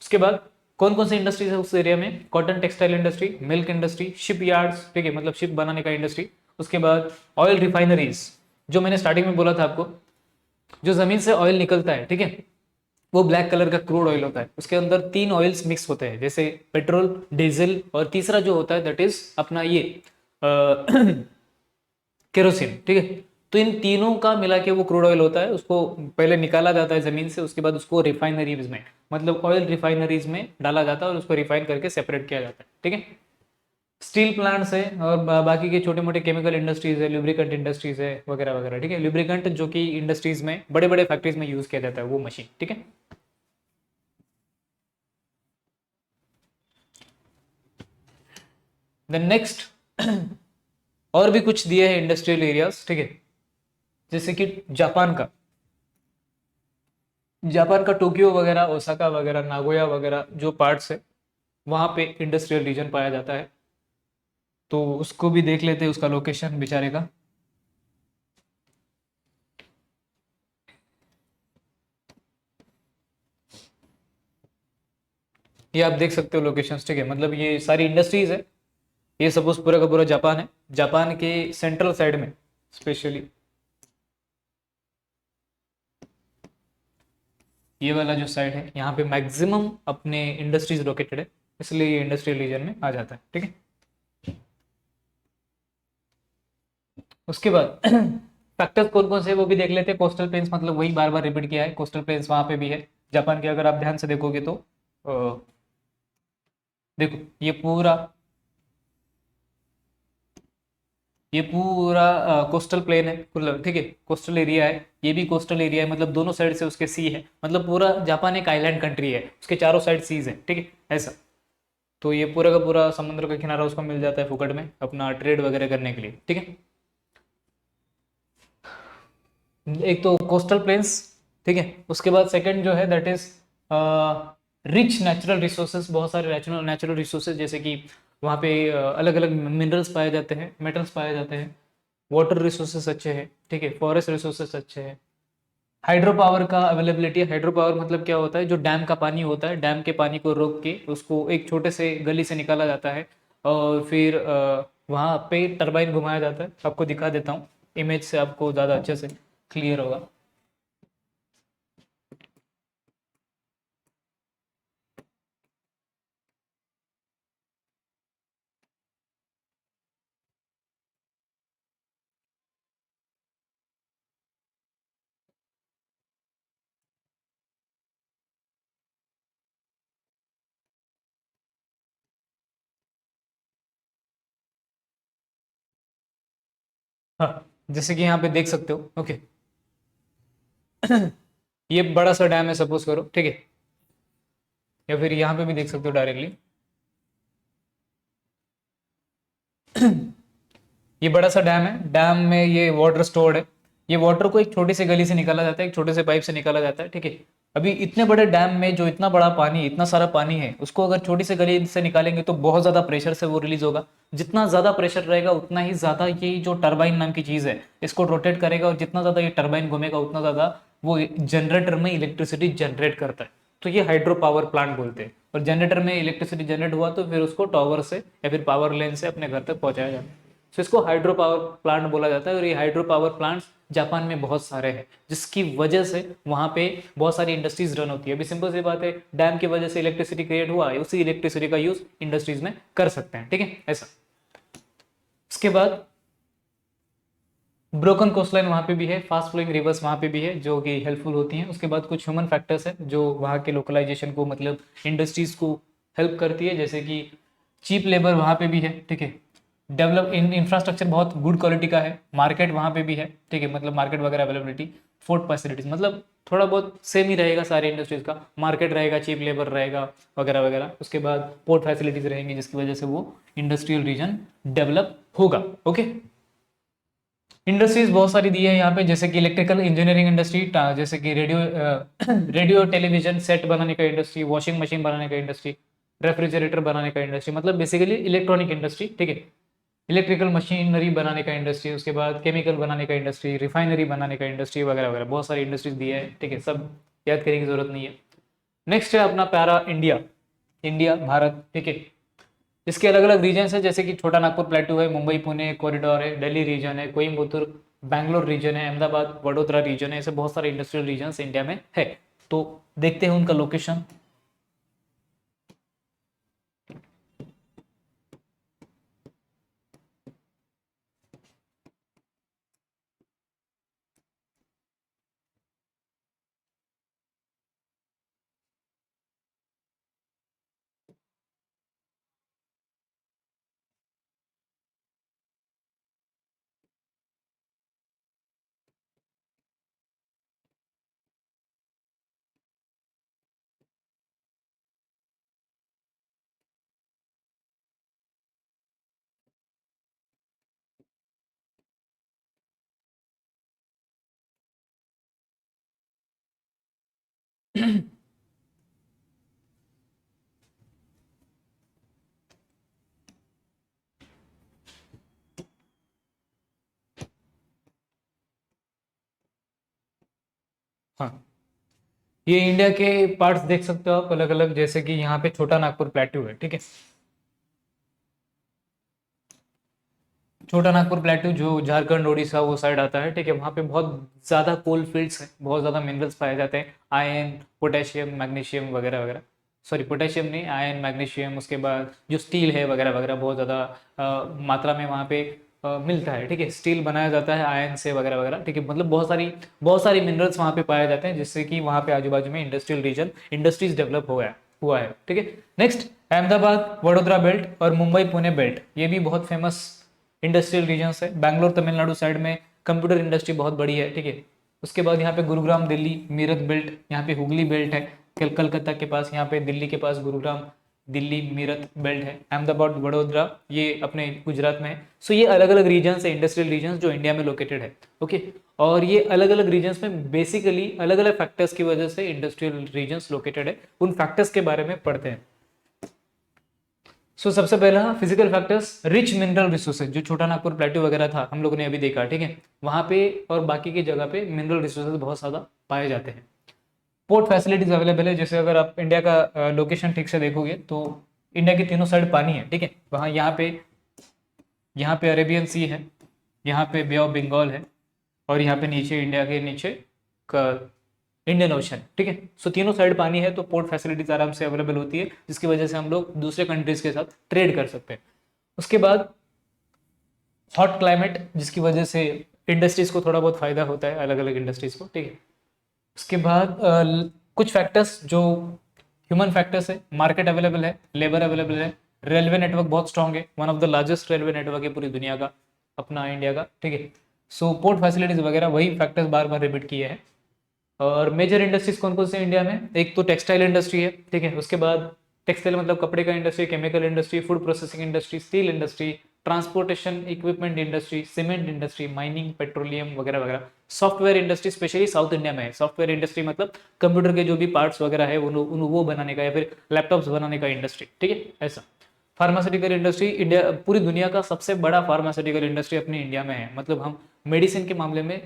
उसके बाद कौन कौन सी इंडस्ट्रीज है उस एरिया में? Cotton textile industry, milk industry, ship yards, ठीक है, मतलब शिप बनाने का इंडस्ट्री। उसके बाद ऑयल रिफाइनरीज, जो मैंने स्टार्टिंग में बोला था आपको, जो जमीन से ऑयल निकलता है, ठीक है, वो ब्लैक कलर का क्रूड ऑयल होता है। उसके अंदर 3 ऑयल्स मिक्स होते हैं, जैसे पेट्रोल, डीजल, और तीसरा जो होता है दैट इज अपना ये केरोसिन, ठीक है। तो इन तीनों का मिला के वो क्रूड ऑयल होता है, उसको पहले निकाला जाता है जमीन से, उसके बाद उसको रिफाइनरीज में, मतलब ऑयल रिफाइनरीज में डाला जाता है, और उसको रिफाइन करके सेपरेट किया जाता है, ठीक है। स्टील प्लांट्स है, और बाकी के छोटे मोटे केमिकल इंडस्ट्रीज है, लुब्रिकेंट इंडस्ट्रीज है वगैरह वगैरह, ठीक है। लुब्रिकेंट जो कि इंडस्ट्रीज में, बड़े बड़े फैक्ट्रीज में यूज किया जाता है वो मशीन, ठीक है। देन नेक्स्ट और भी कुछ दिए हैं इंडस्ट्रियल एरियाज, ठीक है, जैसे कि जापान का टोक्यो वगैरह, ओसाका वगैरह, नागोया वगैरह जो पार्ट्स है, वहाँ पे इंडस्ट्रियल रीजन पाया जाता है। तो उसको भी देख लेते हैं, उसका लोकेशन बेचारे का। ये आप देख सकते हो लोकेशंस, ठीक है, मतलब ये सारी इंडस्ट्रीज है। ये सपोज पूरा का पूरा जापान है, जापान के सेंट्रल साइड में स्पेशली ये वाला जो साइड है यहाँ पे मैक्सिमम अपने इंडस्ट्रीज लोकेटेड है, इसलिए ये इंडस्ट्रियल रीजन में आ जाता है। ठीक है, उसके बाद फैक्टर्स कौन कौन से वो भी देख लेते हैं। कोस्टल प्लेन्स, मतलब वही बार बार रिपीट किया है, कोस्टल प्लेन्स वहाँ पे भी है जापान के, अगर आप ध्यान से देखोगे तो देखो ये पूरा कोस्टल प्लेन है, मतलब ठीक है, कोस्टल एरिया है, ये भी कोस्टल एरिया है, मतलब दोनों साइड से उसके सी है, मतलब पूरा जापान एक आइलैंड कंट्री है, उसके चारों साइड सीज है। ठीक है, ऐसा। तो ये पूरा का पूरा समुद्र का किनारा उसको मिल जाता है फुकट में अपना ट्रेड वगैरह करने के लिए। ठीक है, एक तो कोस्टल प्लेन्स, ठीक है, उसके बाद सेकंड जो है that is rich natural resources, बहुत सारे नेचुरल नेचुरल रिसोर्सेज, जैसे कि वहाँ पे अलग अलग मिनरल्स पाए जाते हैं, मेटल्स पाए जाते हैं, वाटर रिसोर्सेज अच्छे हैं, ठीक है, फॉरेस्ट रिसोर्सेज अच्छे हैं। हाइड्रो पावर का अवेलेबिलिटी, हाइड्रो पावर मतलब क्या होता है, जो डैम का पानी होता है, डैम के पानी को रोक के उसको एक छोटे से गली से निकाला जाता है, और फिर वहाँ पे टरबाइन घुमाया जाता है। आपको दिखा देता हूँ इमेज से, आपको ज़्यादा अच्छे से क्लियर होगा। हाँ, जैसे कि यहाँ पे देख सकते हो। ओके, ये बड़ा सा डैम है सपोज करो, ठीक है, या फिर यहाँ पे भी देख सकते हो डायरेक्टली। ये बड़ा सा डैम है, डैम में ये वाटर स्टोर्ड है, ये वाटर को एक छोटी सी गली से निकाला जाता है, एक छोटे से पाइप से निकाला जाता है। ठीक है, अभी इतने बड़े डैम में जो इतना बड़ा पानी, इतना सारा पानी है, उसको अगर छोटी सी गली से निकालेंगे तो बहुत ज्यादा प्रेशर से वो रिलीज होगा। जितना ज्यादा प्रेशर रहेगा उतना ही ज्यादा ये जो टरबाइन नाम की चीज है इसको रोटेट करेगा, और जितना ज्यादा ये टरबाइन घूमेगा उतना ज्यादा वो जनरेटर में इलेक्ट्रिसिटी जनरेट करता है। तो ये हाइड्रो पावर प्लांट बोलते हैं, और जनरेटर में इलेक्ट्रिसिटी जनरेट हुआ तो फिर उसको टावर से या फिर पावर लाइन से अपने घर तक पहुंचाया जाता है। तो इसको हाइड्रो पावर प्लांट बोला जाता है, और ये हाइड्रो पावर प्लांट्स जापान में बहुत सारे हैं, जिसकी वजह से वहां पे बहुत सारी इंडस्ट्रीज रन होती है। अभी सिंपल सी बात है, डैम की वजह से इलेक्ट्रिसिटी क्रिएट हुआ है, उसी इलेक्ट्रिसिटी का यूज इंडस्ट्रीज में कर सकते हैं। ठीक है, ऐसा। उसके बाद ब्रोकन कोस्टलाइन वहाँ पे भी है, फास्ट फ्लोइंग रिवर्स वहाँ पे भी है जो कि हेल्पफुल होती हैं। उसके बाद कुछ ह्यूमन फैक्टर्स है जो वहाँ के लोकलाइजेशन को, मतलब इंडस्ट्रीज को हेल्प करती है, जैसे कि चीप लेबर वहाँ पे भी है। ठीक है, डेवलप इंफ्रास्ट्रक्चर बहुत गुड क्वालिटी का है, मार्केट वहाँ पे भी है। ठीक है, मतलब मार्केट वगैरह अवेलेबिलिटी, फोर्ट फैसिलिटीज, मतलब थोड़ा बहुत सेम ही रहेगा सारी इंडस्ट्रीज का, मार्केट रहेगा, चीप लेबर रहेगा वगैरह वगैरह। उसके बाद पोर्ट फैसिलिटीज रहेंगी जिसकी वजह से वो इंडस्ट्रियल रीजन डेवलप होगा। ओके, इंडस्ट्रीज बहुत सारी दी है यहाँ पे, जैसे कि इलेक्ट्रिकल इंजीनियरिंग इंडस्ट्री, जैसे कि रेडियो रेडियो टेलीविजन सेट बनाने का इंडस्ट्री, वॉशिंग मशीन बनाने का इंडस्ट्री, रेफ्रिजरेटर बनाने का इंडस्ट्री, मतलब बेसिकली इलेक्ट्रॉनिक इंडस्ट्री। ठीक है, इलेक्ट्रिकल मशीनरी बनाने का इंडस्ट्री, उसके बाद केमिकल बनाने का इंडस्ट्री, रिफाइनरी बनाने का इंडस्ट्री वगैरह वगैरह, बहुत सारी इंडस्ट्रीज दी है। ठीक है, सब याद करने की जरूरत नहीं है। नेक्स्ट है अपना प्यारा इंडिया, इंडिया भारत। ठीक है, इसके अलग अलग रीजन है, जैसे कि छोटा नागपुर प्लेटू है, मुंबई पुणे कॉरिडोर है, दिल्ली रीजन है, कोयम्बतूर बैंगलोर रीजन है, अहमदाबाद वडोदरा रीजन है, ऐसे बहुत सारे इंडस्ट्रियल रीजन इंडिया में है। तो देखते हैं उनका लोकेशन। हाँ, ये इंडिया के पार्ट्स देख सकते हो आप अलग अलग, जैसे कि यहाँ पे छोटा नागपुर प्लेटू है। ठीक है, छोटा नागपुर प्लेटू जो झारखंड उड़ीसा वो साइड आता है, ठीक है, वहाँ पे बहुत ज़्यादा कोल फील्ड्स हैं, बहुत ज़्यादा मिनरल्स पाए जाते हैं, आयरन, पोटेशियम, मैग्नीशियम वगैरह वगैरह। सॉरी, पोटेशियम नहीं, आयरन, मैग्नीशियम, उसके बाद जो स्टील है वगैरह वगैरह बहुत ज़्यादा मात्रा में वहाँ पे मिलता है, ठीक है, स्टील बनाया जाता है आयरन से वगैरह वगैरह, ठीक है, मतलब बहुत सारी मिनरल्स वहाँ पे पाए जाते हैं, जिससे कि वहाँ पे आजू बाजू में इंडस्ट्रियल रीजन, इंडस्ट्रीज डेवलप हुआ है, ठीक है। नेक्स्ट, अहमदाबाद वडोदरा बेल्ट और मुंबई पुणे बेल्ट, ये भी बहुत फेमस इंडस्ट्रियल रीजन्स है। बैंगलोर तमिलनाडु साइड में कंप्यूटर इंडस्ट्री बहुत बड़ी है, ठीक है। उसके बाद यहाँ पे गुरुग्राम दिल्ली मीरठ बेल्ट, यहाँ पे हुगली बेल्ट है, कलकत्ता के पास, यहाँ पे दिल्ली के पास गुरुग्राम दिल्ली मीरठ बेल्ट है। अहमदाबाद वडोदरा ये अपने गुजरात में है। सो ये अलग अलग रीजन्स है, इंडस्ट्रियल रीजन्स जो इंडिया में लोकेटेड है, ओके। और ये अलग अलग रीजन्स में बेसिकली अलग अलग फैक्टर्स की वजह से इंडस्ट्रियल रीजन्स लोकेटेड है, उन फैक्टर्स के बारे में पढ़ते हैं। सबसे पहला physical factors, rich mineral resources, जो छोटा नागपुर प्लेटू वगैरह था हम लोगों ने अभी देखा, ठीक है, वहां पे और बाकी की जगह पे मिनरल रिसोर्सेज बहुत ज्यादा पाए जाते हैं। पोर्ट फैसिलिटीज अवेलेबल है, जैसे अगर आप इंडिया का लोकेशन ठीक से देखोगे तो इंडिया के तीनों साइड पानी है, ठीक है, वहाँ यहाँ पे अरेबियन सी है, यहाँ पे बे ऑफ बंगाल है, और यहाँ पे नीचे इंडिया के नीचे इंडियन ओशन, ठीक है। तीनों साइड पानी है, तो पोर्ट फैसिलिटीज आराम से अवेलेबल होती है, जिसकी वजह से हम लोग दूसरे कंट्रीज के साथ ट्रेड कर सकते हैं। उसके बाद हॉट क्लाइमेट, जिसकी वजह से इंडस्ट्रीज को थोड़ा बहुत फायदा होता है, अलग अलग इंडस्ट्रीज को, ठीक है। उसके बाद कुछ फैक्टर्स जो ह्यूमन फैक्टर्स है, मार्केट अवेलेबल है, लेबर अवेलेबल है, रेलवे नेटवर्क बहुत स्ट्रांग है, one of the largest railway network है पूरी दुनिया का, अपना इंडिया का, ठीक है। पोर्ट फैसिलिटीज वगैरह वही फैक्टर्स बार बार रिपीट किए हैं। और मेजर इंडस्ट्रीज कौन कौन से इंडिया में, एक तो टेक्सटाइल इंडस्ट्री है, ठीक है, उसके बाद टेक्सटाइल मतलब कपड़े का industry, chemical industry, food processing industry, steel industry, transportation equipment industry, cement industry, mining, petroleum वगैरह वगैरह। Software industry specially south India में है। सॉफ्टवेयर इंडस्ट्री मतलब कंप्यूटर के जो भी पार्ट्स वगैरह है वो बनाने का, या फिर लैपटॉप्स बनाने का इंडस्ट्री, ठीक है, ऐसा। फार्मास्यूटिकल इंडस्ट्री, इंडिया पूरी दुनिया का सबसे बड़ा फार्मास्यूटिकल इंडस्ट्री अपनी इंडिया में है, मतलब हम मेडिसिन के मामले में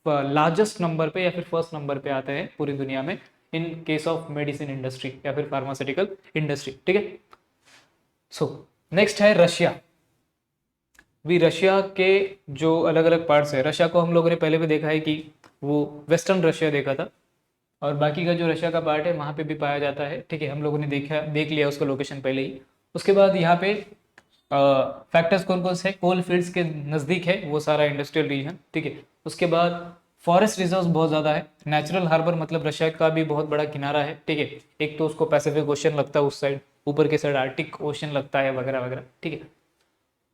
लार्जेस्ट नंबर पे या फिर फर्स्ट नंबर पे आते हैं पूरी दुनिया में, in case of medicine industry या फिर फार्मास्यूटिकल इंडस्ट्री, ठीक है। नेक्स्ट है रशिया। भी रशिया के जो अलग अलग पार्ट्स है, रशिया को हम लोगों ने पहले भी देखा है कि वो वेस्टर्न रशिया देखा था, और बाकी का जो रशिया का पार्ट है वहाँ पे भी पाया जाता है, ठीक है, हम लोगों ने देख लिया उसका लोकेशन पहले ही। उसके बाद यहाँ पे फैक्टर्स कौन कौन से, कोल फील्ड्स के नज़दीक है वो सारा इंडस्ट्रियल रीजन, ठीक है। उसके बाद फॉरेस्ट रिजर्व्स बहुत ज़्यादा है, नेचुरल हार्बर मतलब रशिया का भी बहुत बड़ा किनारा है, ठीक है, एक तो उसको पैसिफिक ओशन लगता है उस साइड, ऊपर के साइड आर्टिक ओशन लगता है वगैरह वगैरह, ठीक है।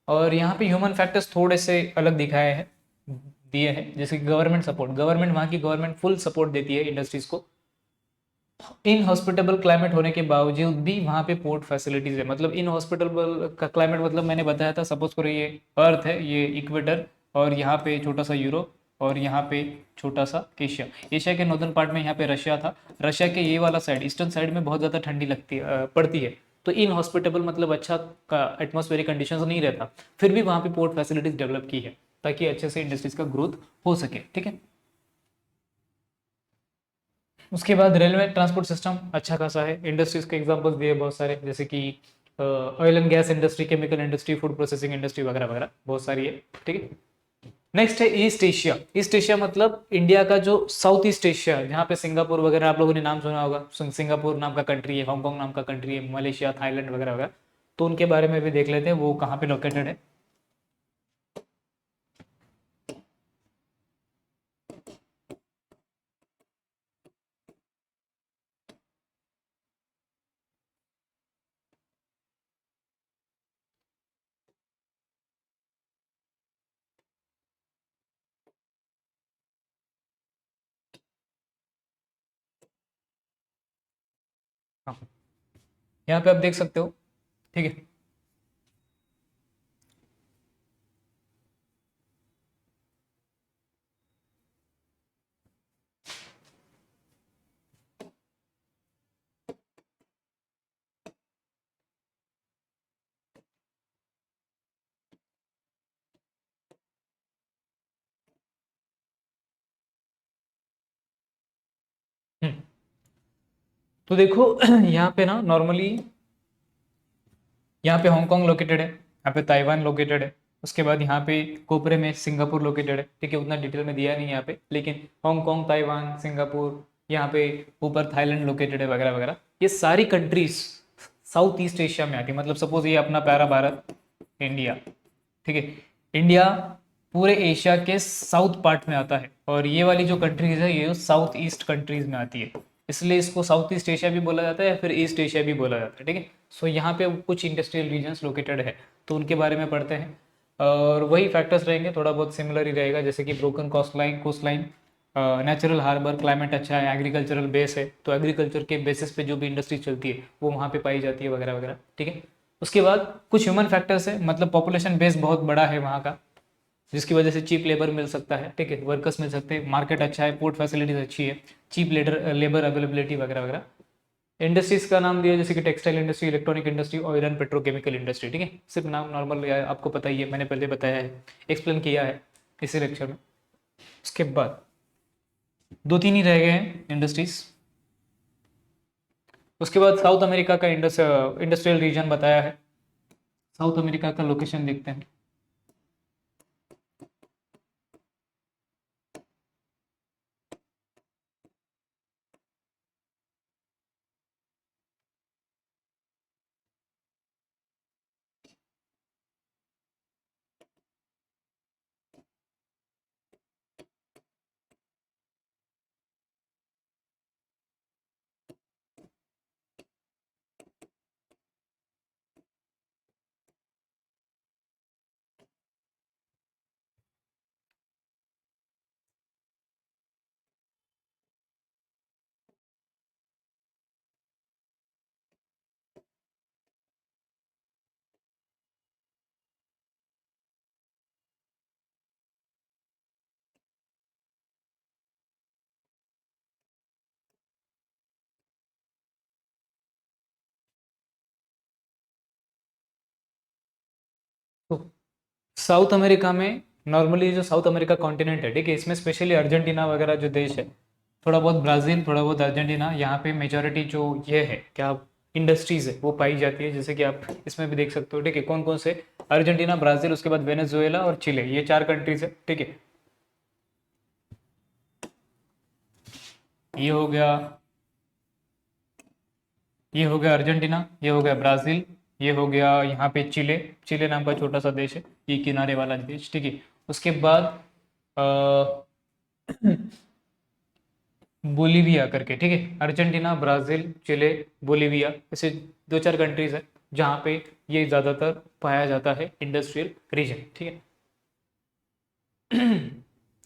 और यहाँ पे ह्यूमन फैक्टर्स थोड़े से अलग दिखाए हैं, दिए हैं, जैसे कि गवर्नमेंट सपोर्ट, गवर्नमेंट वहाँ की गवर्नमेंट फुल सपोर्ट देती है इंडस्ट्रीज को। इन हॉस्पिटेबल क्लाइमेट होने के बावजूद भी वहाँ पे पोर्ट फैसिलिटीज है, मतलब इन हॉस्पिटेबल का क्लाइमेट मतलब मैंने बताया था, सपोज करो ये अर्थ है, ये इक्वेटर, और यहाँ पे छोटा सा यूरोप, और यहाँ पे छोटा सा एशिया, एशिया के नॉर्दर्न पार्ट में यहाँ पे रशिया था, रशिया के ये वाला साइड, ईस्टर्न साइड में बहुत ज़्यादा ठंडी लगती है, पड़ती है, तो इन हॉस्पिटेबल मतलब अच्छा एटमॉस्फेरिक कंडीशंस नहीं रहता, फिर भी वहाँ पे पोर्ट फैसिलिटीज डेवलप की है ताकि अच्छे से इंडस्ट्रीज का ग्रोथ हो सके, ठीक है। उसके बाद रेलवे ट्रांसपोर्ट सिस्टम अच्छा खासा है, इंडस्ट्रीज के एग्जांपल्स दिए बहुत सारे, जैसे कि oil and gas industry, chemical industry, food processing industry वगैरह वगैरह बहुत सारी है, ठीक है। नेक्स्ट है ईस्ट एशिया। ईस्ट एशिया मतलब इंडिया का जो साउथ ईस्ट एशिया है, जहाँ पे सिंगापुर वगैरह आप लोगों ने नाम सुना होगा, सिंगापुर नाम का कंट्री है, हांगकांग नाम का कंट्री है, मलेशिया, थाईलैंड वगैरह वगैरह, तो उनके बारे में भी देख लेते हैं वो कहाँ पे लोकेटेड है। हाँ, यहाँ पे आप देख सकते हो, ठीक है। हम्म, तो देखो यहाँ पे ना नॉर्मली यहाँ पे हांगकांग लोकेटेड है, यहाँ पे ताइवान लोकेटेड है, उसके बाद यहाँ पे कोपरे में सिंगापुर लोकेटेड है, ठीक है, उतना डिटेल में दिया नहीं यहाँ पे, लेकिन हांगकांग, ताइवान, सिंगापुर, यहाँ पे ऊपर थाईलैंड लोकेटेड है वगैरह वगैरह। ये सारी कंट्रीज साउथ ईस्ट एशिया में आती है। मतलब सपोज ये अपना प्यारा भारत, इंडिया, ठीक है, इंडिया पूरे एशिया के साउथ पार्ट में आता है, और ये वाली जो कंट्रीज है ये साउथ ईस्ट कंट्रीज में आती है, इसलिए इसको साउथ ईस्ट एशिया भी बोला जाता है या फिर ईस्ट एशिया भी बोला जाता है, ठीक है। सो यहाँ पे कुछ इंडस्ट्रियल रीजन्स लोकेटेड है, तो उनके बारे में पढ़ते हैं, और वही फैक्टर्स रहेंगे, थोड़ा बहुत सिमिलर ही रहेगा, जैसे कि broken coast line, natural harbour, climate अच्छा है, एग्रीकल्चरल बेस है, तो एग्रीकल्चर के बेसिस पे जो भी इंडस्ट्री चलती है वो वहाँ पे पाई जाती है वगैरह वगैरह, ठीक है। उसके बाद कुछ ह्यूमन फैक्टर्स है, मतलब पॉपुलेशन बेस बहुत बड़ा है वहाँ का, जिसकी वजह से चीप लेबर मिल सकता है, ठीक है, वर्कर्स मिल सकते हैं, मार्केट अच्छा है, पोर्ट फैसिलिटीज अच्छी है, चीप लेबर अवेलेबिलिटी वगैरह वगैरह। इंडस्ट्रीज का नाम दिया जैसे कि textile industry, electronic industry, oil and petrochemical industry, ठीक है, सिर्फ नाम नॉर्मल आपको पता ही है, मैंने पहले बताया है, एक्सप्लेन किया है इसी लेक्चर में। उसके बाद दो तीन ही रह गए हैं इंडस्ट्रीज। उसके बाद साउथ अमेरिका का इंडस्ट्रियल रीजन बताया है, साउथ अमेरिका का लोकेशन देखते हैं। तो साउथ अमेरिका में नॉर्मली जो साउथ अमेरिका कॉन्टिनेंट है, ठीक है, इसमें स्पेशली अर्जेंटीना वगैरह जो देश है, थोड़ा बहुत ब्राज़ील, थोड़ा बहुत अर्जेंटीना, यहाँ पे मेजॉरिटी जो ये है क्या इंडस्ट्रीज है वो पाई जाती है, जैसे कि आप इसमें भी देख सकते हो, ठीक है, कौन कौन से, अर्जेंटीना, ब्राज़ील, उसके बाद वेनेजुएला और चिले, ये चार कंट्रीज है, ठीक है। ये हो गया, ये हो गया अर्जेंटीना, ये हो गया ब्राज़ील, ये हो गया यहाँ पे चिले, चिले नाम का छोटा सा देश है, ये किनारे वाला देश, ठीक है। उसके बाद बोलीविया करके, ठीक है, अर्जेंटीना, ब्राज़ील, चिले, बोलीविया, ऐसे दो चार कंट्रीज है जहाँ पे ये ज़्यादातर पाया जाता है इंडस्ट्रियल रीजन, ठीक है।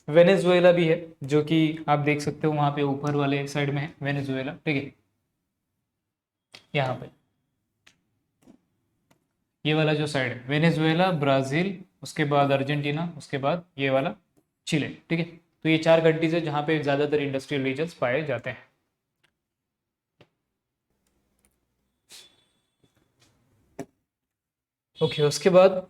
वेनेजुएला भी है, जो कि आप देख सकते हो वहाँ पे ऊपर वाले साइड में है वेनेजुएला, ठीक है, यहाँ पे ये वाला जो साइड है वेनेजुएला, ब्राज़ील, उसके बाद अर्जेंटीना, उसके बाद ये वाला चिले, ठीक है। तो ये चार कंट्रीज है जहाँ पे ज़्यादातर इंडस्ट्रियल रीजन्स पाए जाते हैं। ओके, उसके बाद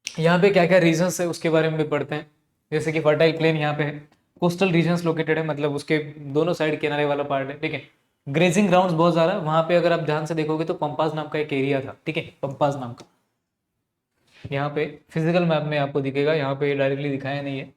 यहाँ पे क्या क्या रीजन्स है उसके बारे में भी पढ़ते हैं, जैसे कि फर्टाइल प्लेन यहाँ पे है, कोस्टल रीजन्स लोकेटेड है, मतलब उसके दोनों साइड किनारे वाला पार्ट है, ठीक है। ग्रेजिंग ग्राउंड्स बहुत ज़्यादा वहाँ पे, अगर आप ध्यान से देखोगे तो पंपास नाम का एक एरिया था, ठीक है, पंपास नाम का, यहाँ पे फिजिकल मैप में आपको दिखेगा, यहाँ पे डायरेक्टली दिखाया नहीं है।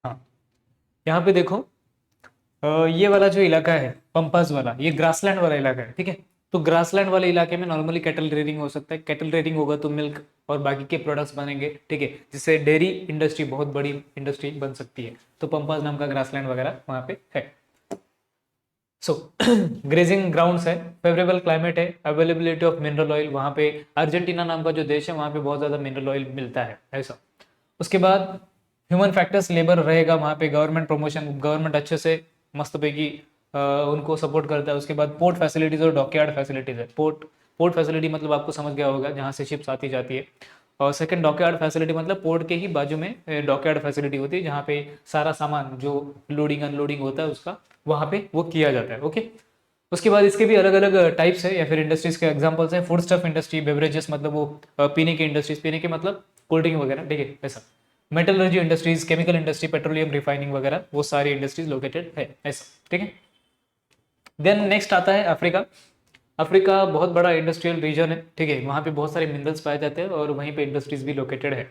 हाँ, यहाँ पे देखो, ये वाला जो इलाका है पंपास वाला, ये ग्रासलैंड वाला इलाका है, ठीक है। तो ग्रासलैंड वाले इलाके में नॉर्मली कैटल रेयरिंग हो सकता है, कैटल रेयरिंग होगा तो मिल्क और बाकी के प्रोडक्ट्स बनेंगे, ठीक है, जिससे डेयरी इंडस्ट्री बहुत बड़ी इंडस्ट्री बन सकती है, तो पंपास नाम का ग्रासलैंड वगैरह वहाँ पे है। सो ग्रेजिंग ग्राउंड्स है, फेवरेबल क्लाइमेट है, अवेलेबिलिटी ऑफ मिनरल ऑयल, वहाँ पे अर्जेंटीना नाम का जो देश है वहाँ पे बहुत ज़्यादा मिनरल ऑयल मिलता है, ऐसा। उसके बाद ह्यूमन फैक्टर्स, लेबर रहेगा वहाँ पे, गवर्नमेंट प्रमोशन, गवर्नमेंट अच्छे से मस्त पैकी उनको सपोर्ट करता है। उसके बाद पोर्ट फैसिलिटीज़ और डॉकयार्ड फैसिलिटीज़ है, पोर्ट फैसिलिटी मतलब आपको समझ गया होगा, जहाँ से शिप्स आती जाती है, और सेकंड डॉकयार्ड फैसिलिटी मतलब पोर्ट के ही बाजू में डॉकयार्ड फैसिलिटी होती है जहाँ पे सारा सामान जो लोडिंग अनलोडिंग होता है उसका वहाँ पे वो किया जाता है। ओके, उसके बाद इसके भी अलग अलग टाइप्स है या फिर इंडस्ट्रीज के एग्जांपल्स हैं। फूड स्टफ इंडस्ट्री, बेवरेजेस मतलब वो पीने की इंडस्ट्रीज, पीने के मतलब कोल्ड ड्रिंक वगैरह, ठीक है ऐसा। Metallurgy industries, chemical industry, petroleum refining वगैरह, वो सारी इंडस्ट्रीज लोकेटेड है ऐसा, ठीक है। देन नेक्स्ट आता है अफ्रीका। अफ्रीका बहुत बड़ा इंडस्ट्रियल रीजन है, ठीक है, वहाँ पे बहुत सारे मिनरल्स पाए जाते हैं और वहीं पे इंडस्ट्रीज भी लोकेटेड है।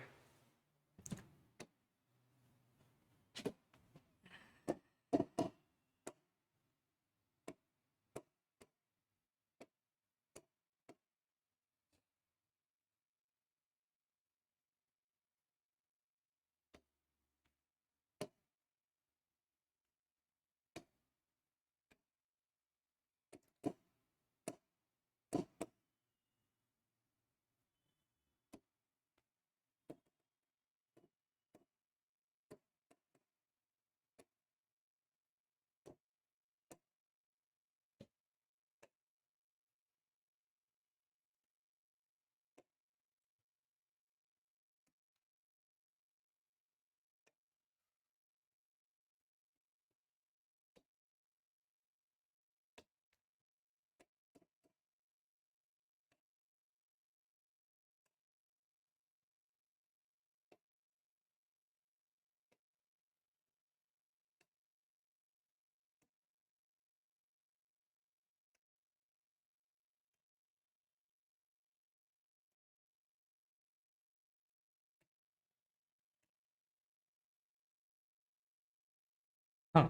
हाँ,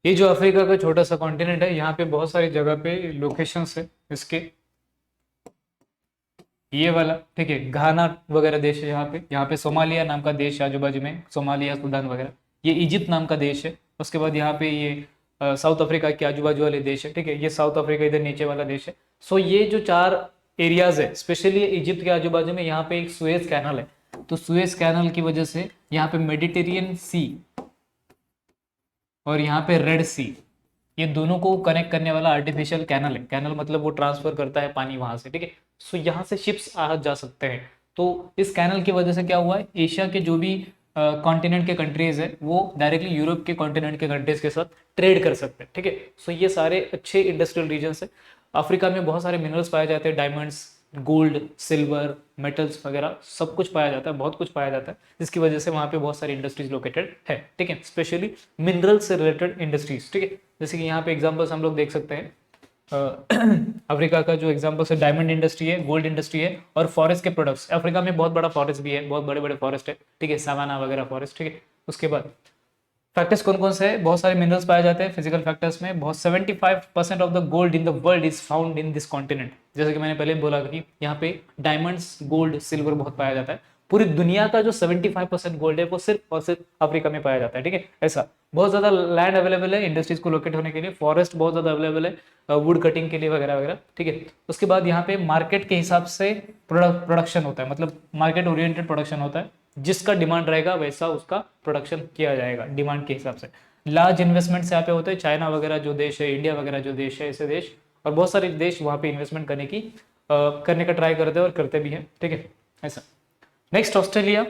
ये जो अफ्रीका का छोटा सा कॉन्टिनेंट है यहाँ पे बहुत सारी जगह पे लोकेशंस है इसके। ये वाला, ठीक है, घाना वगैरह देश है यहाँ पे सोमालिया नाम का देश है आजू बाजू में, सोमालिया, सूडान वगैरह। ये इजिप्ट नाम का देश है। उसके बाद यहाँ पे ये साउथ अफ्रीका के आजू बाजू वाले देश है, ठीक है, ये साउथ अफ्रीका इधर नीचे वाला देश है। सो ये जो चार एरियाज है, स्पेशली इजिप्ट के आजू बाजू में, यहाँ पे एक सुएज कैनल है। तो सुएज कैनल की वजह से यहाँ पे मेडिटेरियन सी और यहाँ पे रेड सी, ये दोनों को कनेक्ट करने वाला आर्टिफिशियल कैनल है। कैनल मतलब वो ट्रांसफर करता है पानी वहां से, ठीक है। सो यहाँ से शिप्स आ जा सकते हैं। तो इस कैनल की वजह से क्या हुआ है, एशिया के जो भी कॉन्टिनेंट के कंट्रीज है वो डायरेक्टली यूरोप के कॉन्टिनेंट के कंट्रीज के साथ ट्रेड कर सकते हैं, ठीक है। सो ये सारे अच्छे इंडस्ट्रियल रीजन है। अफ्रीका में बहुत सारे मिनरल्स पाए जाते हैं, डायमंड्स, गोल्ड, सिल्वर, मेटल्स वगैरह सब कुछ पाया जाता है, बहुत कुछ पाया जाता है, जिसकी वजह से वहाँ पे बहुत सारी इंडस्ट्रीज लोकेटेड है, ठीक है, स्पेशली मिनरल से रिलेटेड इंडस्ट्रीज, ठीक है। जैसे कि यहाँ पे एग्जांपल्स हम लोग देख सकते हैं। अफ्रीका का जो एग्जांपल्स है, डायमंड इंडस्ट्री है, गोल्ड इंडस्ट्री है और फॉरेस्ट के प्रोडक्ट्स। अफ्रीका में बहुत बड़ा फॉरेस्ट भी है, बहुत बड़े बड़े फॉरेस्ट है, ठीक है, सवाना वगैरह फॉरेस्ट, ठीक है। उसके बाद फैक्टर्स कौन कौन से हैं, बहुत सारे मिनरल्स पाए जाते हैं फिजिकल फैक्टर्स में। बहुत 75% of the gold in the world is found in this continent. जैसे कि मैंने पहले बोला कि यहाँ पे डायमंड्स, गोल्ड, सिल्वर बहुत पाया जाता है। पूरी दुनिया का जो 75% गोल्ड है वो सिर्फ और सिर्फ अफ्रीका में पाया जाता है, ठीक है ऐसा। बहुत ज्यादा लैंड अवेलेबल है इंडस्ट्रीज को लोकेट होने के लिए, फॉरेस्ट बहुत ज्यादा अवेलेबल है वुड कटिंग के लिए वगैरह वगैरह, ठीक है। उसके बाद यहाँ पे मार्केट के हिसाब से प्रोडक्शन होता है, मतलब मार्केट ओरिएंटेड प्रोडक्शन होता है। जिसका डिमांड रहेगा वैसा उसका प्रोडक्शन किया जाएगा डिमांड के हिसाब से। लार्ज इन्वेस्टमेंट्स यहाँ पे होते हैं, चाइना वगैरह जो देश है, इंडिया वगैरह जो देश है, ऐसे देश और बहुत सारे देश वहाँ पे इन्वेस्टमेंट करने का ट्राई करते हैं और करते भी हैं, ठीक है ऐसा। Next Australia.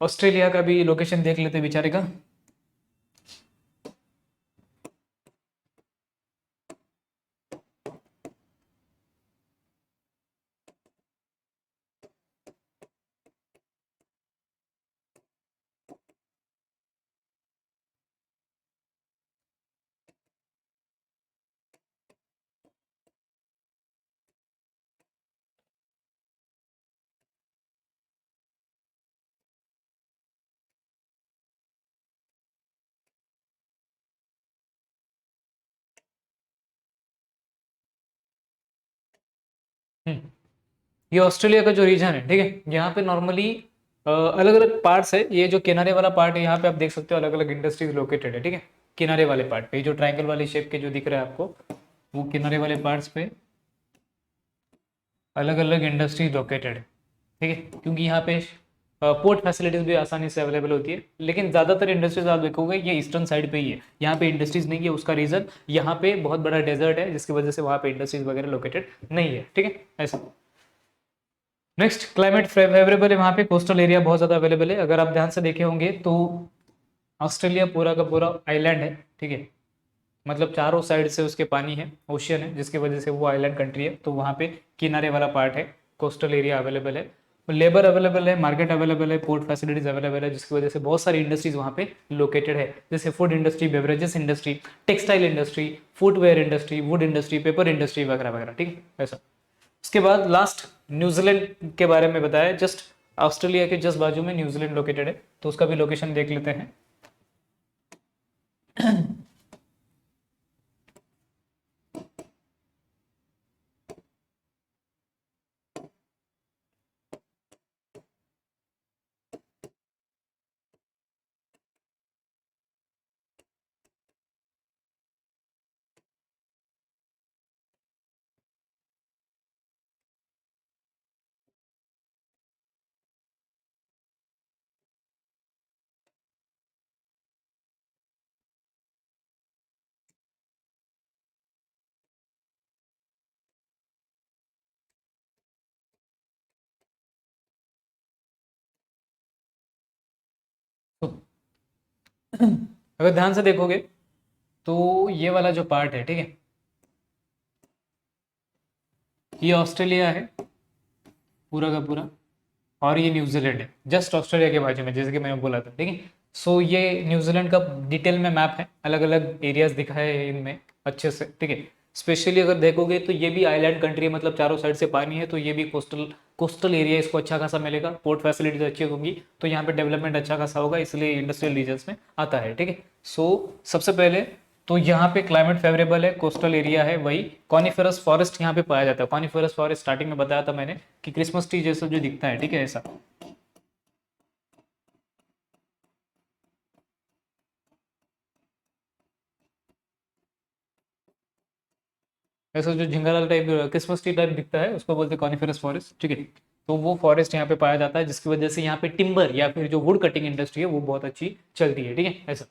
ऑस्ट्रेलिया का भी लोकेशन देख लेते हैं बेचारे का। ये ऑस्ट्रेलिया का जो रीजन है, ठीक है, यहाँ पे नॉर्मली अलग अलग पार्ट्स है। ये जो किनारे वाला पार्ट है यहाँ पे आप देख सकते हो अलग अलग इंडस्ट्रीज लोकेटेड है, ठीक है। किनारे वाले पार्ट पे जो ट्रायंगल वाली शेप के जो दिख रहा है आपको, वो किनारे वाले पार्ट्स पे अलग अलग इंडस्ट्रीज लोकेटेड है, ठीक है। क्योंकि यहाँ पे पोर्ट फैसिलिटीज भी आसानी से अवेलेबल होती है। लेकिन ज़्यादातर इंडस्ट्रीज आप देखोगे ये ईस्टर्न साइड पे ही है, यहाँ पे इंडस्ट्रीज नहीं है। उसका रीज़न यहाँ पे बहुत बड़ा डेजर्ट है जिसकी वजह से वहाँ पे इंडस्ट्रीज वगैरह लोकेटेड नहीं है, ठीक है ऐसा। नेक्स्ट, क्लाइमेट फेवरेबल है, वहाँ पे कोस्टल एरिया बहुत ज़्यादा अवेलेबल है। अगर आप ध्यान से देखे होंगे तो ऑस्ट्रेलिया पूरा का पूरा आइलैंड है, ठीक है, मतलब चारों साइड से उसके पानी है, ओशियन है, जिसकी वजह से वो आइलैंड कंट्री है। तो वहाँ पे किनारे वाला पार्ट है, कोस्टल एरिया अवेलेबल है, लेबर अवेलेबल है, मार्केट अवेलेबल है, पोर्ट फैसिलिटीज अवेलेबल है, जिसकी वजह से बहुत सारी इंडस्ट्रीज वहाँ पे लोकेटेड है, जैसे food industry, beverages industry, textile industry, footwear industry, would industry, paper industry वगैरह वगैरह, ठीक है ऐसा। उसके बाद लास्ट न्यूजीलैंड के बारे में बताया, जस्ट ऑस्ट्रेलिया के जस्ट बाजू में न्यूजीलैंड लोकेटेड है, तो उसका भी लोकेशन देख लेते हैं। तो अगर ध्यान से देखोगे तो ये वाला जो पार्ट है, ठीक है, ये ऑस्ट्रेलिया है पूरा का पूरा, और ये न्यूजीलैंड है जस्ट ऑस्ट्रेलिया के बाजू में, जैसे कि मैंने बोला था, ठीक है। सो ये न्यूजीलैंड का डिटेल में मैप है, अलग अलग एरियाज दिखाए हैं इनमें अच्छे से, ठीक है। स्पेशली अगर देखोगे तो ये भी आइलैंड कंट्री है, मतलब चारों साइड से पानी है, तो ये भी कोस्टल कोस्टल एरिया इसको अच्छा खासा मिलेगा, पोर्ट फैसिलिटीज अच्छी होंगी, तो यहाँ पे डेवलपमेंट अच्छा खासा होगा, इसलिए इंडस्ट्रियल रीजन्स में आता है, ठीक है। सो सबसे पहले तो यहाँ पे क्लाइमेट फेवरेबल है, कोस्टल एरिया है, वही कॉनिफेरस फॉरेस्ट यहाँ पे पाया जाता है। कॉनिफेरस फॉरेस्ट स्टार्टिंग में बताया था मैंने कि क्रिसमस ट्री जैसा जो दिखता है, ठीक है, ऐसा। ऐसा जो झिंगालाल टाइप क्रिसमस ट्री टाइप दिखता है उसको बोलते हैं कॉनिफेरस फॉरेस्ट, ठीक है। तो वो फॉरेस्ट यहाँ पे पाया जाता है, जिसकी वजह से यहाँ पे टिम्बर या फिर जो वुड कटिंग इंडस्ट्री है वो बहुत अच्छी चलती है, ठीक है ऐसा।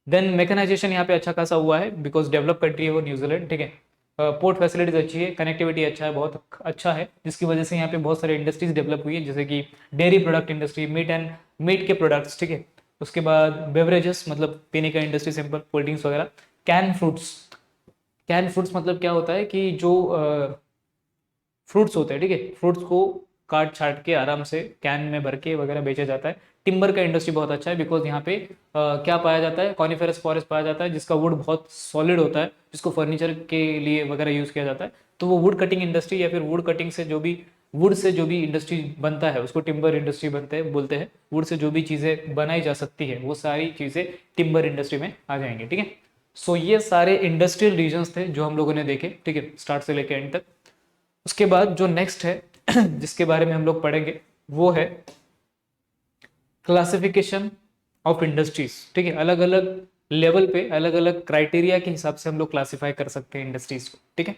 देन मैकेनाइजेशन यहाँ पे अच्छा खासा हुआ है, बिकॉज डेवलप कंट्री है वो न्यूजीलैंड, ठीक है। पोर्ट फैसिलिटीज अच्छी है, कनेक्टिविटी अच्छा है, बहुत अच्छा है, जिसकी वजह से यहाँ पे बहुत सारे इंडस्ट्रीज डेवलप हुई है, जैसे कि डेयरी प्रोडक्ट इंडस्ट्री, मीट के प्रोडक्ट्स, ठीक है। उसके बाद बेवरेजेस मतलब पीने का इंडस्ट्री, सिंपल कोल्ड ड्रिंक्स वगैरह। कैन फ्रूट्स, कैन फ्रूट्स मतलब क्या होता है कि जो फ्रूट्स होते हैं, ठीक है, फ्रूट्स को काट छाट के आराम से कैन में भर के वगैरह बेचा जाता है। टिम्बर का इंडस्ट्री बहुत अच्छा है, बिकॉज यहाँ पे क्या पाया जाता है, कॉनिफेरस फॉरेस्ट पाया जाता है, जिसका वुड बहुत सॉलिड होता है, जिसको फर्नीचर के लिए वगैरह यूज़ किया जाता है। तो वो वुड कटिंग इंडस्ट्री या फिर वुड कटिंग से जो भी वुड से जो भी इंडस्ट्री बनता है उसको टिम्बर इंडस्ट्री बनते हैं बोलते हैं। वुड से जो भी चीज़ें बनाई जा सकती है वो सारी चीज़ें टिम्बर इंडस्ट्री में आ जाएंगे, ठीक है। सो ये सारे इंडस्ट्रियल रीजन्स थे जो हम लोगों ने देखे, ठीक है, स्टार्ट से लेकर एंड तक। उसके बाद जो नेक्स्ट है जिसके बारे में हम लोग पढ़ेंगे वो है क्लासिफिकेशन ऑफ इंडस्ट्रीज, ठीक है। अलग अलग लेवल पे अलग अलग क्राइटेरिया के हिसाब से हम लोग क्लासिफाई कर सकते हैं इंडस्ट्रीज को, ठीक है।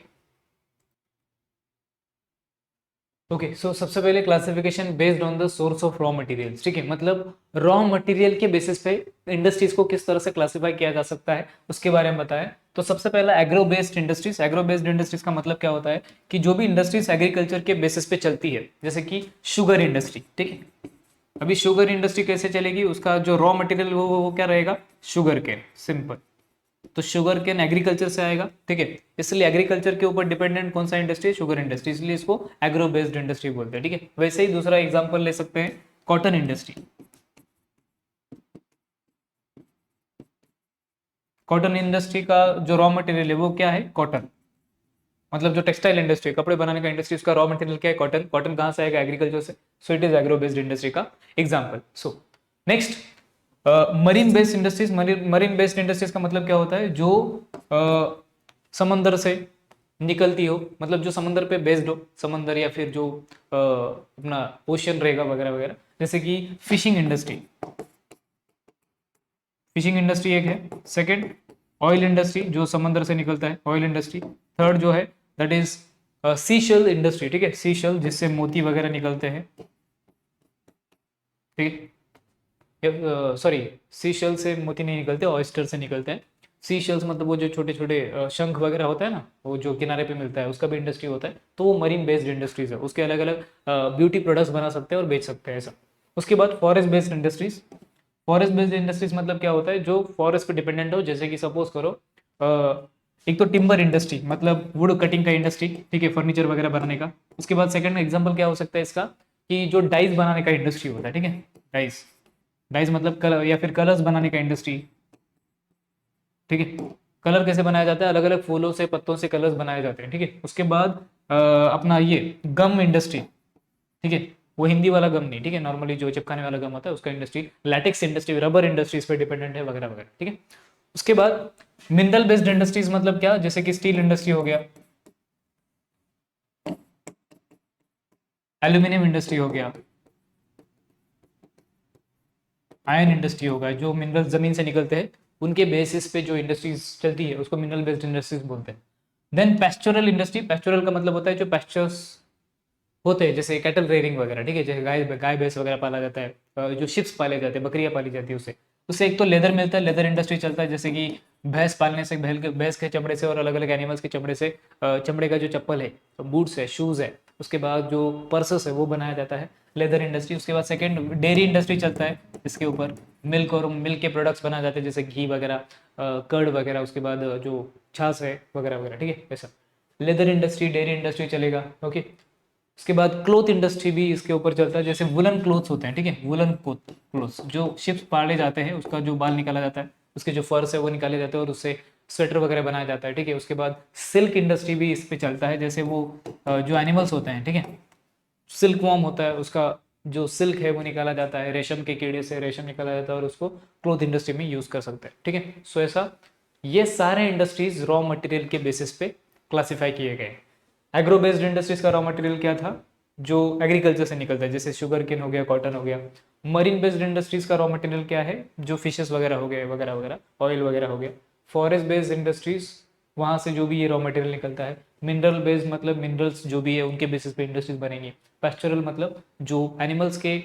ओके, सो सबसे पहले classification based on the source of raw materials, ठीक है, मतलब रॉ मटेरियल के बेसिस पे इंडस्ट्रीज को किस तरह से क्लासिफाई किया जा सकता है उसके बारे में बताएं। तो सबसे पहला agro based industries. Agro based industries का मतलब क्या होता है कि जो भी इंडस्ट्रीज एग्रीकल्चर के बेसिस पे चलती है, जैसे कि शुगर इंडस्ट्री, ठीक है। अभी शुगर इंडस्ट्री कैसे चलेगी, उसका जो रॉ मटेरियल वो क्या रहेगा, शुगर केन, सिंपल। तो शुगर केन एग्रीकल्चर से आएगा, ठीक है, इसलिए एग्रीकल्चर के ऊपर डिपेंडेंट कौन सा इंडस्ट्री है, शुगर इंडस्ट्री, इसलिए इसको एग्रो बेस्ड इंडस्ट्री बोलते हैं, ठीक है। वैसे ही दूसरा एग्जांपल ले सकते हैं कॉटन इंडस्ट्री। कॉटन इंडस्ट्री का जो रॉ मटेरियल है वो क्या है, कॉटन, मतलब जो टेक्सटाइल इंडस्ट्री, कपड़े बनाने का इंडस्ट्री, उसका रॉ मटेरियल क्या है, कॉटन। कॉटन कहाँ से आएगा, एग्रीकल्चर से, so it is agro based industry का example. So next, marine based industries. Marine based industries का मतलब क्या होता है, जो समंदर से निकलती हो, मतलब जो समंदर पे बेस्ड हो, समंदर या फिर जो अपना ओशियन रहेगा वगैरह वगैरह, जैसे कि फिशिंग इंडस्ट्री। फिशिंग इंडस्ट्री एक है। सेकंड, ऑयल इंडस्ट्री, जो समंदर से निकलता है, ऑयल इंडस्ट्री। थर्ड जो है that is sea shell industry, ठीक है, सी शेल जिससे मोती वगैरह निकलते हैं, ठीक है, सॉरी, सी शेल से मोती नहीं निकलते, ऑयस्टर से निकलते हैं। सी शेल्स मतलब वो जो छोटे छोटे शंख वगैरह होता है ना, वो जो किनारे पे मिलता है, उसका भी इंडस्ट्री होता है। तो वो मरीन बेस्ड इंडस्ट्रीज है, उसके अलग अलग ब्यूटी प्रोडक्ट्स बना सकते हैं और बेच सकते हैं ऐसा। उसके बाद forest based industries. Forest based industries मतलब क्या होता है, जो फॉरेस्ट पे डिपेंडेंट हो, जैसे कि सपोज करो एक तो टिम्बर इंडस्ट्री मतलब वुड कटिंग का इंडस्ट्री, ठीक है, फर्नीचर वगैरह बनाने का। उसके बाद सेकंड एग्जांपल क्या हो सकता है इसका, कि जो डाइस बनाने का इंडस्ट्री होता है, ठीक है, डाइस। डाइस मतलब कलर या फिर कलर्स बनाने का इंडस्ट्री, ठीक है। कलर कैसे बनाया जाता है, अलग अलग फूलों से पत्तों से कलर्स बनाए जाते हैं, ठीक है। उसके बाद अपना ये गम इंडस्ट्री, ठीक है, वो हिंदी वाला गम नहीं, ठीक है, नॉर्मली जो चिपकाने वाला गम होता है उसका industry. Latex industry, rubber industries पे डिपेंडेंट है वगैरह वगैरह, ठीक है। उसके बाद मिनरल बेस्ड इंडस्ट्रीज मतलब क्या, जैसे कि स्टील इंडस्ट्री हो गया, एल्यूमिनियम इंडस्ट्री हो गया, आयरन इंडस्ट्री होगा, जो मिनरल जमीन से निकलते हैं उनके बेसिस पे जो इंडस्ट्रीज चलती है उसको मिनरल बेस्ड इंडस्ट्रीज बोलते हैं। देन पेस्टोरल इंडस्ट्री, पेस्टोरल का मतलब होता है जो पेस्चर्स होते हैं, जैसे कैटल रेयरिंग वगैरह, ठीक है, जैसे गाय गाय भैंस वगैरह पाला जाता है, जो शिप्स पाले जाते हैं, बकरियां पाली जाती है, उससे उससे एक तो लेदर मिलता है, लेदर इंडस्ट्री चलता है, जैसे कि भैंस पालने से, भैंस के चमड़े से और अलग अलग एनिमल्स के चमड़े से चमड़े का जो चप्पल है, बूट्स है, शूज़ है, उसके बाद जो पर्सेस है वो बनाया जाता है, लेदर इंडस्ट्री। उसके बाद सेकेंड डेयरी इंडस्ट्री चलता है, इसके ऊपर मिल्क और मिल्क के प्रोडक्ट्स बनाए जाते हैं, जैसे घी वगैरह, कर्ड वगैरह, उसके बाद जो छाछ है वगैरह वगैरह, ठीक है, ऐसा। लेदर इंडस्ट्री, डेयरी इंडस्ट्री चलेगा, ओके। उसके बाद क्लोथ इंडस्ट्री भी इसके ऊपर चलता है, जैसे वुलन क्लोथ्स होते हैं, ठीक है, वुलन क्लोथ्स जो शिप्स पाले जाते हैं, उसका जो बाल निकाला जाता है, उसके जो फर्स है वो निकाले जाते हैं और उससे स्वेटर वगैरह बनाया जाता है, ठीक है। उसके बाद सिल्क इंडस्ट्री भी इस पे चलता है, जैसे वो जो एनिमल्स होते हैं, ठीक है, सिल्क वॉर्म होता है, उसका जो सिल्क है वो निकाला जाता है, रेशम के कीड़े से रेशम निकाला जाता है और उसको क्लोथ इंडस्ट्री में यूज कर सकते हैं, ठीक है। सो ऐसा ये सारे इंडस्ट्रीज रॉ मटेरियल के बेसिस पे क्लासिफाई किए गए। एग्रो बेस्ड इंडस्ट्रीज का रॉ मटेरियल क्या था, जो एग्रीकल्चर से निकलता है, जैसे शुगर केन हो गया, कॉटन हो गया। मरीन बेस्ड इंडस्ट्रीज का रॉ मटेरियल क्या है, जो फिशेस वगैरह हो गए वगैरह वगैरह, ऑयल वगैरह हो गया। फॉरेस्ट बेस्ड इंडस्ट्रीज, वहां से जो भी ये रॉ मटेरियल निकलता है। मिनरल बेस्ड मतलब मिनरल्स जो भी है उनके बेसिस पे इंडस्ट्रीज बनेंगी। पेस्चरल मतलब जो एनिमल्स के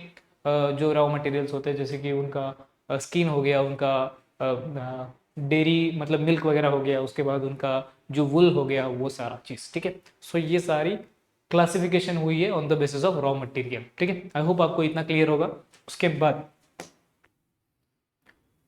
जो रॉ मटेरियल्स होते हैं, जैसे कि उनका स्किन हो गया, उनका डेयरी मतलब मिल्क वगैरह हो गया, उसके बाद उनका जो वुल हो गया, वो सारा चीज़, ठीक है। सो ये सारी क्लासिफिकेशन हुई है on the basis of raw material, ठीक है। आई होप आपको इतना क्लियर होगा। उसके बाद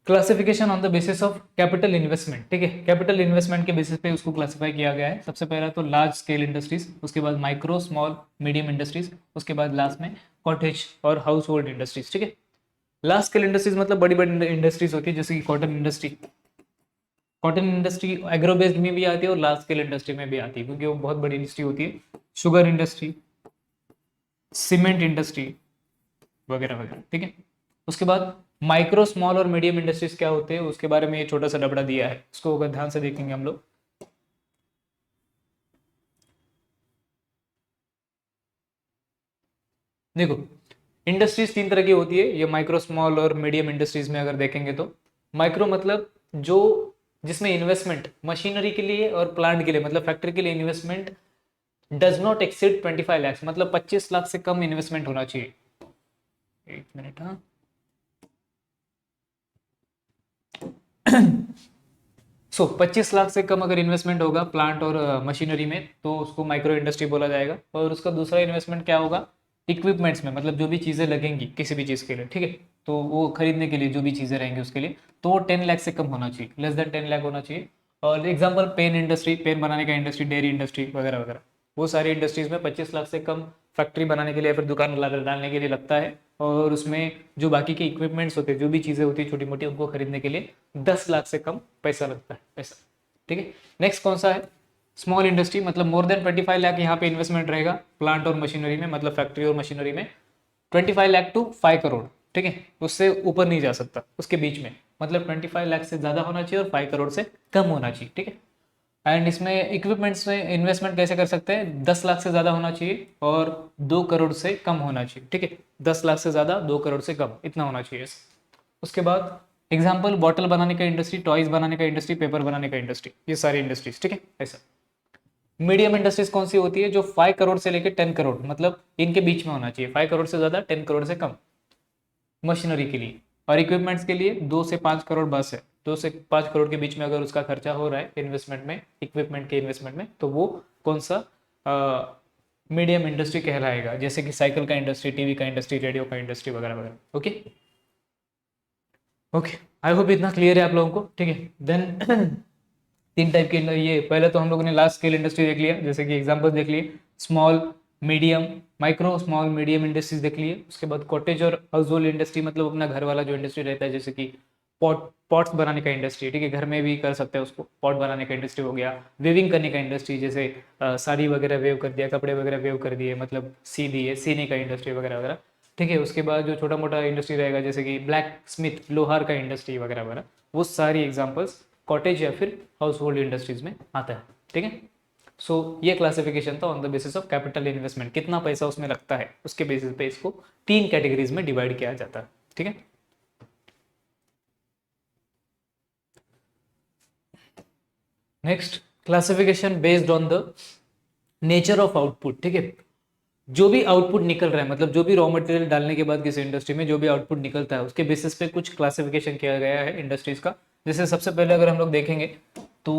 classification on the basis of capital investment, ठीक है, कैपिटल इन्वेस्टमेंट के बेसिस पे उसको क्लासिफाई किया गया है। सबसे पहला तो लार्ज स्केल इंडस्ट्रीज, उसके बाद माइक्रो स्मॉल मीडियम इंडस्ट्रीज, उसके बाद लास्ट में कॉटेज और हाउस होल्ड इंडस्ट्रीज, ठीक है। लार्ज स्केल इंडस्ट्रीज मतलब बड़ी बड़ी इंडस्ट्रीज होती है, जैसे कि cotton industry. Cotton industry agro based में भी आती है और लार्ज स्केल इंडस्ट्री में भी आती है, क्योंकि वो बहुत बड़ी इंडस्ट्री होती है। शुगर इंडस्ट्री, सीमेंट इंडस्ट्री वगैरह वगैरह, ठीक है। उसके बाद माइक्रो स्मॉल और मीडियम इंडस्ट्रीज क्या होते हैं, उसके बारे में ये छोटा सा डबड़ा दिया है, उसको अगर ध्यान से देखेंगे हम लोग। देखो, इंडस्ट्रीज तीन तरह की होती है, ये माइक्रो स्मॉल और मीडियम इंडस्ट्रीज में अगर देखेंगे तो माइक्रो मतलब जो जिसमें इन्वेस्टमेंट मशीनरी के लिए और प्लांट के लिए मतलब फैक्ट्री के लिए investment does not exceed 25 lakh, मतलब 25 लाख से कम इन्वेस्टमेंट होना चाहिए। एक मिनट, हाँ। सो 25 लाख से कम अगर इन्वेस्टमेंट होगा प्लांट और मशीनरी में तो उसको माइक्रो इंडस्ट्री बोला जाएगा। और उसका दूसरा इन्वेस्टमेंट क्या होगा, इक्विपमेंट्स में, मतलब जो भी चीज़ें लगेंगी किसी भी चीज़ के लिए, ठीक है, तो वो खरीदने के लिए जो भी चीज़ें रहेंगी उसके लिए, तो वो 10 लाख से कम होना चाहिए, लेस देन 10 लाख होना चाहिए। और एग्जाम्पल पेन इंडस्ट्री, पेन बनाने का इंडस्ट्री, डेयरी इंडस्ट्री वगैरह वगैरह, वो सारी इंडस्ट्रीज में 25 लाख से कम फैक्ट्री बनाने के लिए या फिर दुकान डालने के लिए लगता है। और उसमें जो बाकी के इक्विपमेंट्स होते हैं, जो भी चीज़ें होती है छोटी मोटी, उनको खरीदने के लिए 10 लाख से कम पैसा लगता है, पैसा, ठीक है। नेक्स्ट कौन सा है, स्मॉल इंडस्ट्री, मतलब मोर देन 25 लाख यहाँ पे इन्वेस्टमेंट रहेगा प्लांट और मशीनरी में, मतलब फैक्ट्री और मशीनरी में 25 लाख टू 5 करोड़, ठीक है, उससे ऊपर नहीं जा सकता, उसके बीच में, मतलब 25 लाख से ज़्यादा होना चाहिए और 5 करोड़ से कम होना चाहिए, ठीक है। एंड इसमें इक्विपमेंट्स में इन्वेस्टमेंट कैसे कर सकते हैं, 10 लाख से ज़्यादा होना चाहिए और 2 करोड़ से कम होना चाहिए, ठीक है, 10 लाख से ज़्यादा 2 करोड़ से कम, इतना होना चाहिए। उसके बाद एग्जाम्पल बॉटल बनाने का इंडस्ट्री, टॉयज बनाने का इंडस्ट्री, पेपर बनाने का इंडस्ट्री, ये सारी इंडस्ट्रीज, ठीक है, ऐसा। मीडियम इंडस्ट्रीज कौन सी होती है, जो 5 करोड़ से लेकर 10 करोड़, मतलब इनके बीच में होना चाहिए, 5 करोड़ से ज़्यादा 10 करोड़ से कम मशीनरी के लिए। और इक्विपमेंट्स के लिए 2 से 5 करोड़ बस है, 2 से 5 करोड़ के बीच में अगर उसका खर्चा हो रहा है इन्वेस्टमेंट में, इक्विपमेंट के इन्वेस्टमेंट में, तो वो कौन सा मीडियम इंडस्ट्री कहलाएगा, जैसे कि साइकिल का इंडस्ट्री, टीवी का इंडस्ट्री, रेडियो का इंडस्ट्री वगैरह वगैरह। ओके ओके, आई होप इतना क्लियर है आप लोगों को, ठीक है। देन 3 टाइप के ये पहले तो हम लोगों ने लार्ज स्केल इंडस्ट्री देख लिया, जैसे कि एग्जांपल देख लिए, small, medium, micro, small, medium industries देख लिए। उसके बाद कॉटेज और हाउस होल्ड इंडस्ट्री, मतलब अपना घर वाला जो इंडस्ट्री रहता है, जैसे कि पॉट्स बनाने का इंडस्ट्री, ठीक है, घर में भी कर सकते हैं उसको, पॉट बनाने का इंडस्ट्री हो गया। वेविंग करने का इंडस्ट्री, जैसे साड़ी वगैरह वेव कर दिया, कपड़े वगैरह वेव कर दिए, मतलब सी दिए, सीने का इंडस्ट्री वगैरह वगैरह, ठीक है। उसके बाद जो छोटा मोटा इंडस्ट्री रहेगा, जैसे कि ब्लैक स्मिथ, लोहार का इंडस्ट्री वगैरह वगैरह, वो सारी एग्जाम्पल्स कॉटेज या फिर हाउस होल्ड इंडस्ट्रीज में आता है, ठीक है। सो ये क्लासिफिकेशन था on the basis of capital investment, कितना पैसा उसमें लगता है, उसके बेसिस पे इसको 3 कैटेगरीज में डिवाइड किया जाता है, ठीक है। Next, classification based on the nature of output, ठीक है। जो भी आउटपुट निकल रहा है, मतलब जो भी रॉ मटेरियल डालने के बाद किसी इंडस्ट्री में जो भी आउटपुट निकलता है, उसके बेसिस पे कुछ क्लासिफिकेशन किया गया है इंडस्ट्रीज का। जैसे सबसे पहले अगर हम लोग देखेंगे तो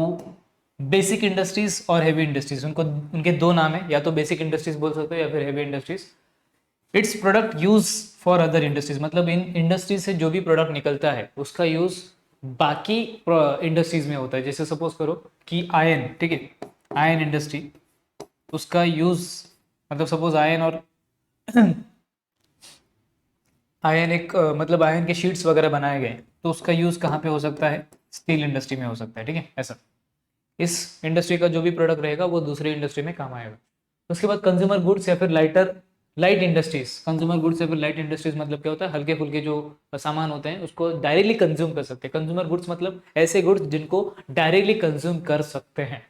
बेसिक इंडस्ट्रीज और हेवी इंडस्ट्रीज, उनको उनके 2 नाम है, या तो बेसिक इंडस्ट्रीज बोल सकते हो या फिर heavy industries. It's product use for other industries, मतलब इन इंडस्ट्रीज से जो भी प्रोडक्ट निकलता है उसका यूज बाकी इंडस्ट्रीज में होता है। जैसे सपोज करो कि आयन, ठीक है, आयन इंडस्ट्री, उसका यूज, मतलब सपोज आयन और आयन एक मतलब आयन के शीट्स वगैरह बनाए गए, तो उसका यूज कहाँ पे हो सकता है, स्टील इंडस्ट्री में हो सकता है, ठीक है। ऐसा इस इंडस्ट्री का जो भी प्रोडक्ट रहेगा वो दूसरी इंडस्ट्री में काम आएगा। उसके बाद कंज्यूमर गुड्स या फिर लाइट इंडस्ट्रीज, कंज्यूमर गुड्स या फिर लाइट इंडस्ट्रीज मतलब क्या होता है, हल्के फुल्के जो सामान होते हैं उसको डायरेक्टली कंज्यूम कर सकते हैं। कंज्यूमर गुड्स मतलब ऐसे गुड्स जिनको डायरेक्टली कंज्यूम कर सकते हैं,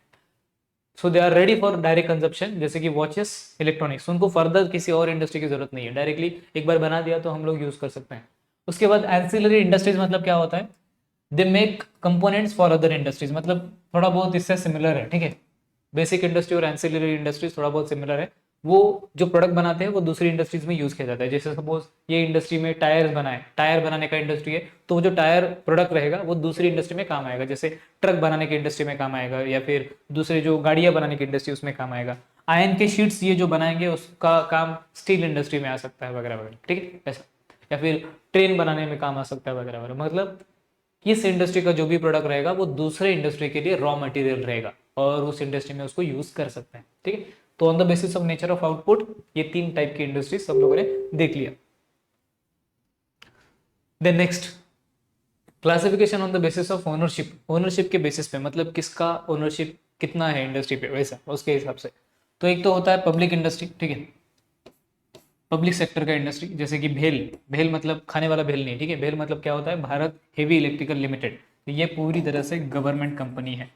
so they are ready for direct consumption, जैसे कि वॉचेस, इलेक्ट्रॉनिक्स, उनको फर्दर किसी और इंडस्ट्री की जरूरत नहीं है, डायरेक्टली एक बार बना दिया तो हम लोग यूज कर सकते हैं। उसके बाद एंसिलरी इंडस्ट्रीज मतलब क्या होता है, they make components for other industries, मतलब थोड़ा बहुत इससे सिमिलर है, ठीक है। बेसिक इंडस्ट्री और एंसिलरी इंडस्ट्रीज थोड़ा बहुत सिमिलर है, वो जो प्रोडक्ट बनाते हैं वो दूसरी इंडस्ट्रीज में यूज किया जाता है। जैसे सपोज ये इंडस्ट्री में टायर्स बनाए, टायर बनाने का इंडस्ट्री है, तो वो जो टायर प्रोडक्ट रहेगा वो दूसरी इंडस्ट्री में काम आएगा, जैसे ट्रक बनाने की इंडस्ट्री में काम आएगा, या फिर दूसरे जो गाड़ियां बनाने की इंडस्ट्री उसमें काम आएगा। आयन के शीट्स ये जो बनाएंगे उसका काम स्टील इंडस्ट्री में आ सकता है वगैरह वगैरह, ठीक है, ऐसा। या फिर ट्रेन बनाने में काम आ सकता है वगैरह वगैरह, मतलब इस इंडस्ट्री का जो भी प्रोडक्ट रहेगा वो दूसरे इंडस्ट्री के लिए रॉ मटेरियल रहेगा और उस इंडस्ट्री में उसको यूज कर सकते हैं, ठीक है। तो on the basis of nature of output ये 3 टाइप की इंडस्ट्री सब लोगों ने देख लिया। Then next, classification on the basis of ownership, ownership के बेसिस पे, मतलब किसका ओनरशिप कितना है इंडस्ट्री पे, वैसा उसके हिसाब से। तो एक तो होता है पब्लिक इंडस्ट्री, ठीक है, पब्लिक सेक्टर का इंडस्ट्री, जैसे कि भेल, भेल मतलब खाने वाला भेल नहीं, ठीक है, भेल मतलब क्या होता है, भारत हेवी इलेक्ट्रिकल लिमिटेड, ये पूरी तरह से गवर्नमेंट कंपनी है,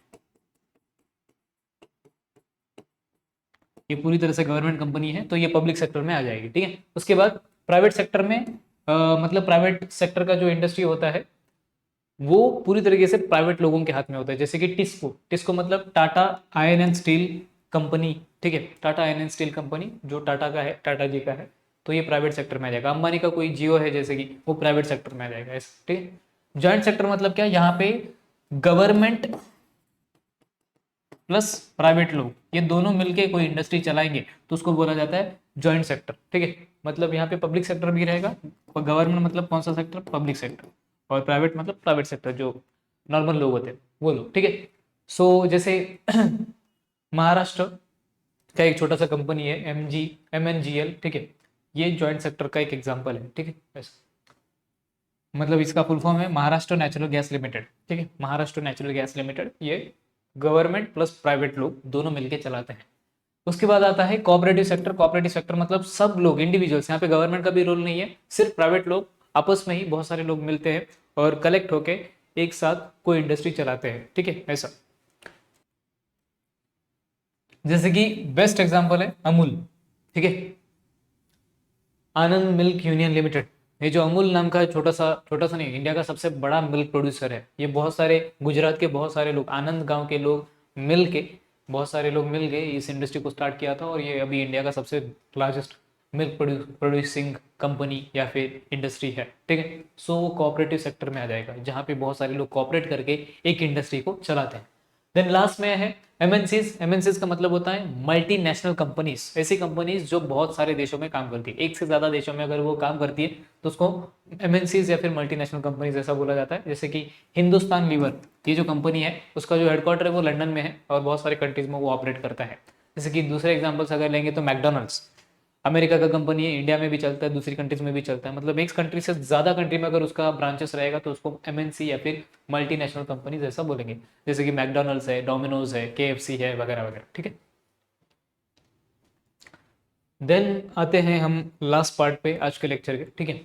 ये पूरी तरह से गवर्नमेंट कंपनी है, तो ये पब्लिक सेक्टर में आ जाएगी, ठीक है। उसके बाद प्राइवेट सेक्टर में मतलब प्राइवेट सेक्टर का जो इंडस्ट्री होता है वो पूरी तरीके से प्राइवेट लोगों के हाथ में होता है, जैसे कि टिस्को, टिस्को मतलब Tata iron and steel company, ठीक है, Tata iron and steel company जो टाटा का है, टाटा जी का है, तो ये प्राइवेट सेक्टर में आ जाएगा। अंबानी का कोई जियो है जैसे कि, वो प्राइवेट सेक्टर में आ जाएगा, ठीक है। जॉइंट सेक्टर मतलब क्या, यहाँ पे गवर्नमेंट प्लस प्राइवेट लोग ये दोनों मिलके कोई इंडस्ट्री चलाएंगे तो उसको बोला जाता है जॉइंट सेक्टर, ठीक है। मतलब यहाँ पे पब्लिक सेक्टर भी रहेगा, और गवर्नमेंट मतलब कौन सा सेक्टर, पब्लिक सेक्टर, और प्राइवेट मतलब प्राइवेट सेक्टर, जो नॉर्मल लोग होते हैं वो लोग, ठीक है। सो जैसे महाराष्ट्र का एक छोटा सा कंपनी है MNGL, ठीक है, ये जॉइंट सेक्टर का एक एग्जाम्पल है, ठीक है। ऐसा मतलब इसका फुल फॉर्म है महाराष्ट्र नेचुरल गैस लिमिटेड, ठीक है, महाराष्ट्र नेचुरल गैस लिमिटेड, ये गवर्नमेंट प्लस प्राइवेट लोग दोनों मिलकर चलाते हैं। उसके बाद आता है कोऑपरेटिव सेक्टर, कोऑपरेटिव सेक्टर मतलब सब लोग, इंडिविजुअल्स, यहाँ पे गवर्नमेंट का भी रोल नहीं है, सिर्फ प्राइवेट लोग आपस में ही बहुत सारे लोग मिलते हैं और कलेक्ट होके एक साथ कोई इंडस्ट्री चलाते हैं, ठीक है, ऐसा। जैसे कि बेस्ट एग्जांपल है अमूल, ठीक है, आनंद मिल्क यूनियन लिमिटेड, ये जो अमूल नाम का छोटा सा नहीं, इंडिया का सबसे बड़ा मिल्क प्रोड्यूसर है। ये बहुत सारे गुजरात के बहुत सारे लोग, आनंद गांव के लोग मिल के, बहुत सारे लोग मिल के इस इंडस्ट्री को स्टार्ट किया था, और ये अभी इंडिया का सबसे लार्जेस्ट मिल्क प्रोड्यूसिंग कंपनी या फिर इंडस्ट्री है, ठीक है, सो वो कोऑपरेटिव सेक्टर में आ जाएगा, जहाँ पे बहुत सारे लोग कोऑपरेट करके एक इंडस्ट्री को चलाते हैं। देन लास्ट में है एमएनसीज। एमएनसीज का मतलब होता है मल्टीनेशनल कंपनीज, ऐसी कंपनीज जो बहुत सारे देशों में काम करती है, एक से ज्यादा देशों में अगर वो काम करती है तो उसको एमएनसीज या फिर मल्टीनेशनल कंपनीज ऐसा बोला जाता है। जैसे कि हिंदुस्तान लीवर, ये जो कंपनी है उसका जो हेडक्वार्टर है वो लंदन में है और बहुत सारे कंट्रीज में वो ऑपरेट करता है। जैसे कि दूसरे एग्जाम्पल्स अगर लेंगे तो मैकडोनल्ड्स, अमेरिका का कंपनी है, इंडिया में भी चलता है, दूसरी कंट्रीज में भी चलता है, मतलब एक कंट्री से ज्यादा कंट्री में अगर उसका ब्रांचेस रहेगा तो उसको एमएनसी या फिर मल्टीनेशनल कंपनीज ऐसा बोलेंगे। जैसे कि मैकडोनल्ड्स है, डोमिनोज है, केएफसी है, वगैरह वगैरह, ठीक है। देन आते हैं हम लास्ट पार्ट पे आज के लेक्चर के, ठीक है।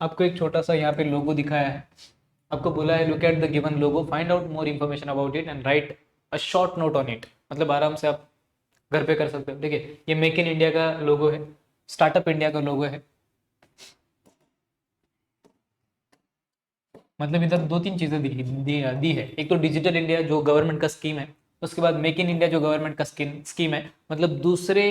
आपको एक छोटा सा यहाँ पे लोगो दिखाया है, आपको बोला है look at the given logo, find out more information about it and right a short note on it. मतलब आराम से आप घर पे कर सकते हो, ठीक है। ये मेक इन इंडिया का लोगो है, स्टार्टअप इंडिया का लोगो है। मतलब इधर दो तीन चीजें दी है, एक तो डिजिटल इंडिया जो गवर्नमेंट का स्कीम है, उसके बाद मेक इन इंडिया जो गवर्नमेंट का स्कीम है, मतलब दूसरे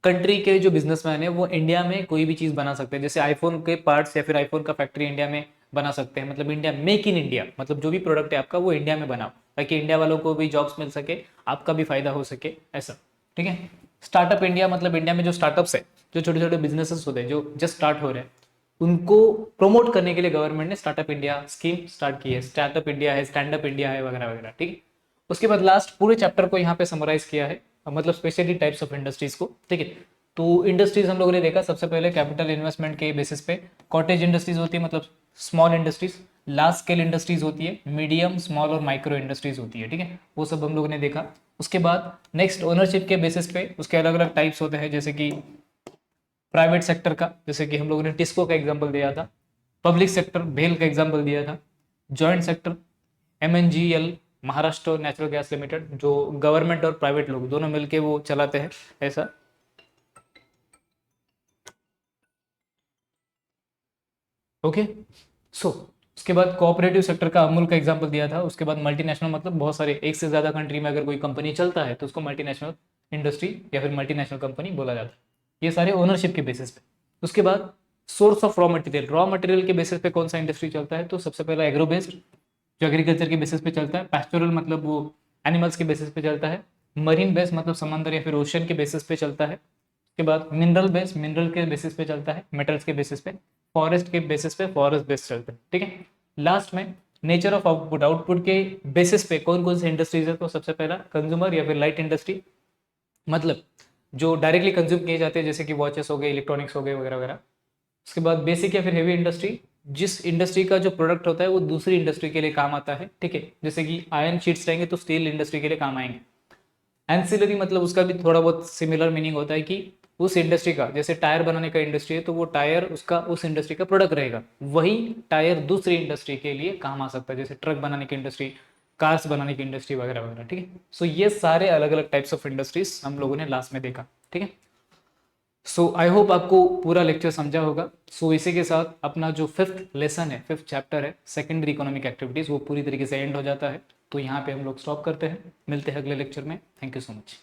कंट्री के जो बिजनेसमैन है वो इंडिया में कोई भी चीज बना सकते हैं, जैसे आईफोन के पार्ट्स या फिर आईफोन का फैक्ट्री इंडिया में बना सकते हैं। मतलब इंडिया, मेक इन इंडिया, मतलब जो भी प्रोडक्ट है आपका वो इंडिया में बनाओ, ताकि इंडिया वालों को भी जॉब्स मिल सके, आपका भी फायदा हो सके, ऐसा, ठीक है। स्टार्टअप इंडिया मतलब इंडिया में जो स्टार्टअप्स है, जो छोटे छोटे बिजनेसेस होते हैं जो जस्ट स्टार्ट हो रहे हैं, उनको प्रमोट करने के लिए गवर्नमेंट ने स्टार्टअप इंडिया स्कीम स्टार्ट की है। स्टार्टअप इंडिया है, स्टैंड अप इंडिया है, वगैरह वगैरह, ठीक है। उसके बाद लास्ट पूरे चैप्टर को यहाँ पे समराइज किया है, मतलब स्पेशली टाइप्स ऑफ इंडस्ट्रीज को, ठीक है। तो इंडस्ट्रीज हम लोगों ने देखा, सबसे पहले कैपिटल इन्वेस्टमेंट के बेसिस पे कॉटेज इंडस्ट्रीज होती है, मतलब small industries, large scale industries होती है, मीडियम स्मॉल और माइक्रो इंडस्ट्रीज होती है, ठीक है, वो सब हम लोगों ने देखा। उसके बाद नेक्स्ट ओनरशिप के बेसिस पे उसके अलग अलग टाइप्स होते हैं, जैसे कि प्राइवेट सेक्टर का, जैसे कि हम लोगों ने टिस्को का एग्जांपल दिया था, पब्लिक सेक्टर भेल का एग्जांपल दिया था, joint sector MNGL Maharashtra natural gas limited, जो गवर्नमेंट और प्राइवेट लोग दोनों मिलके वो चलाते हैं, ऐसा। ओके, सो उसके बाद कोऑपरेटिव सेक्टर का अमूल का एग्जांपल दिया था। उसके बाद मल्टीनेशनल, मतलब बहुत सारे एक से ज्यादा कंट्री में अगर कोई कंपनी चलता है तो उसको मल्टीनेशनल इंडस्ट्री या फिर मल्टीनेशनल कंपनी बोला जाता है। ये सारे ओनरशिप के बेसिस पे। उसके बाद source of raw material, raw material के बेसिस पे कौन सा इंडस्ट्री चलता है, तो सबसे पहला एग्रो बेस्ड जो एग्रीकल्चर के बेसिस पे चलता है, पैस्टोरल मतलब वो एनिमल्स के बेसिस पे चलता है, मरीन बेस्ड मतलब समंदर या फिर ओशन के बेसिस पे चलता है। उसके बाद मिनरल बेस्ड मिनरल के बेसिस पे चलता है, मेटल्स के बेसिस पे, फॉरेस्ट के बेसिस पे फॉरेस्ट बेस्ड चलता है, ठीक है। लास्ट में नेचर ऑफ आउटपुट, आउटपुट के बेसिस पे कौन कौन से इंडस्ट्रीज है, तो सबसे पहला कंज्यूमर या फिर लाइट इंडस्ट्री, मतलब जो डायरेक्टली कंज्यूम किए जाते हैं, जैसे कि वॉचेस हो गए, इलेक्ट्रॉनिक्स हो गए, वगैरह वगैरह। उसके बाद बेसिक या फिर हेवी इंडस्ट्री, जिस इंडस्ट्री का जो प्रोडक्ट होता है वो दूसरी इंडस्ट्री के लिए काम आता है, ठीक है, जैसे कि आयरन शीट्स रहेंगे तो स्टील इंडस्ट्री के लिए काम आएंगे। एंसिलरी मतलब उसका भी थोड़ा बहुत सिमिलर मीनिंग होता है कि उस इंडस्ट्री का, जैसे टायर बनाने का इंडस्ट्री है तो वो टायर उसका उस इंडस्ट्री का प्रोडक्ट रहेगा, वही टायर दूसरी इंडस्ट्री के लिए काम आ सकता है, जैसे ट्रक बनाने की इंडस्ट्री, कार्स बनाने की इंडस्ट्री, वगैरह वगैरह, ठीक है। सो ये सारे अलग अलग टाइप्स ऑफ इंडस्ट्रीज हम लोगों ने लास्ट में देखा, ठीक है। सो आई होप आपको पूरा लेक्चर समझा होगा। सो इसी के साथ अपना जो फिफ्थ लेसन है, फिफ्थ चैप्टर है सेकेंडरी इकोनॉमिक एक्टिविटीज, वो पूरी तरीके से एंड हो जाता है। तो यहाँ पे हम लोग स्टॉप करते हैं, मिलते हैं अगले लेक्चर में। Thank you so much.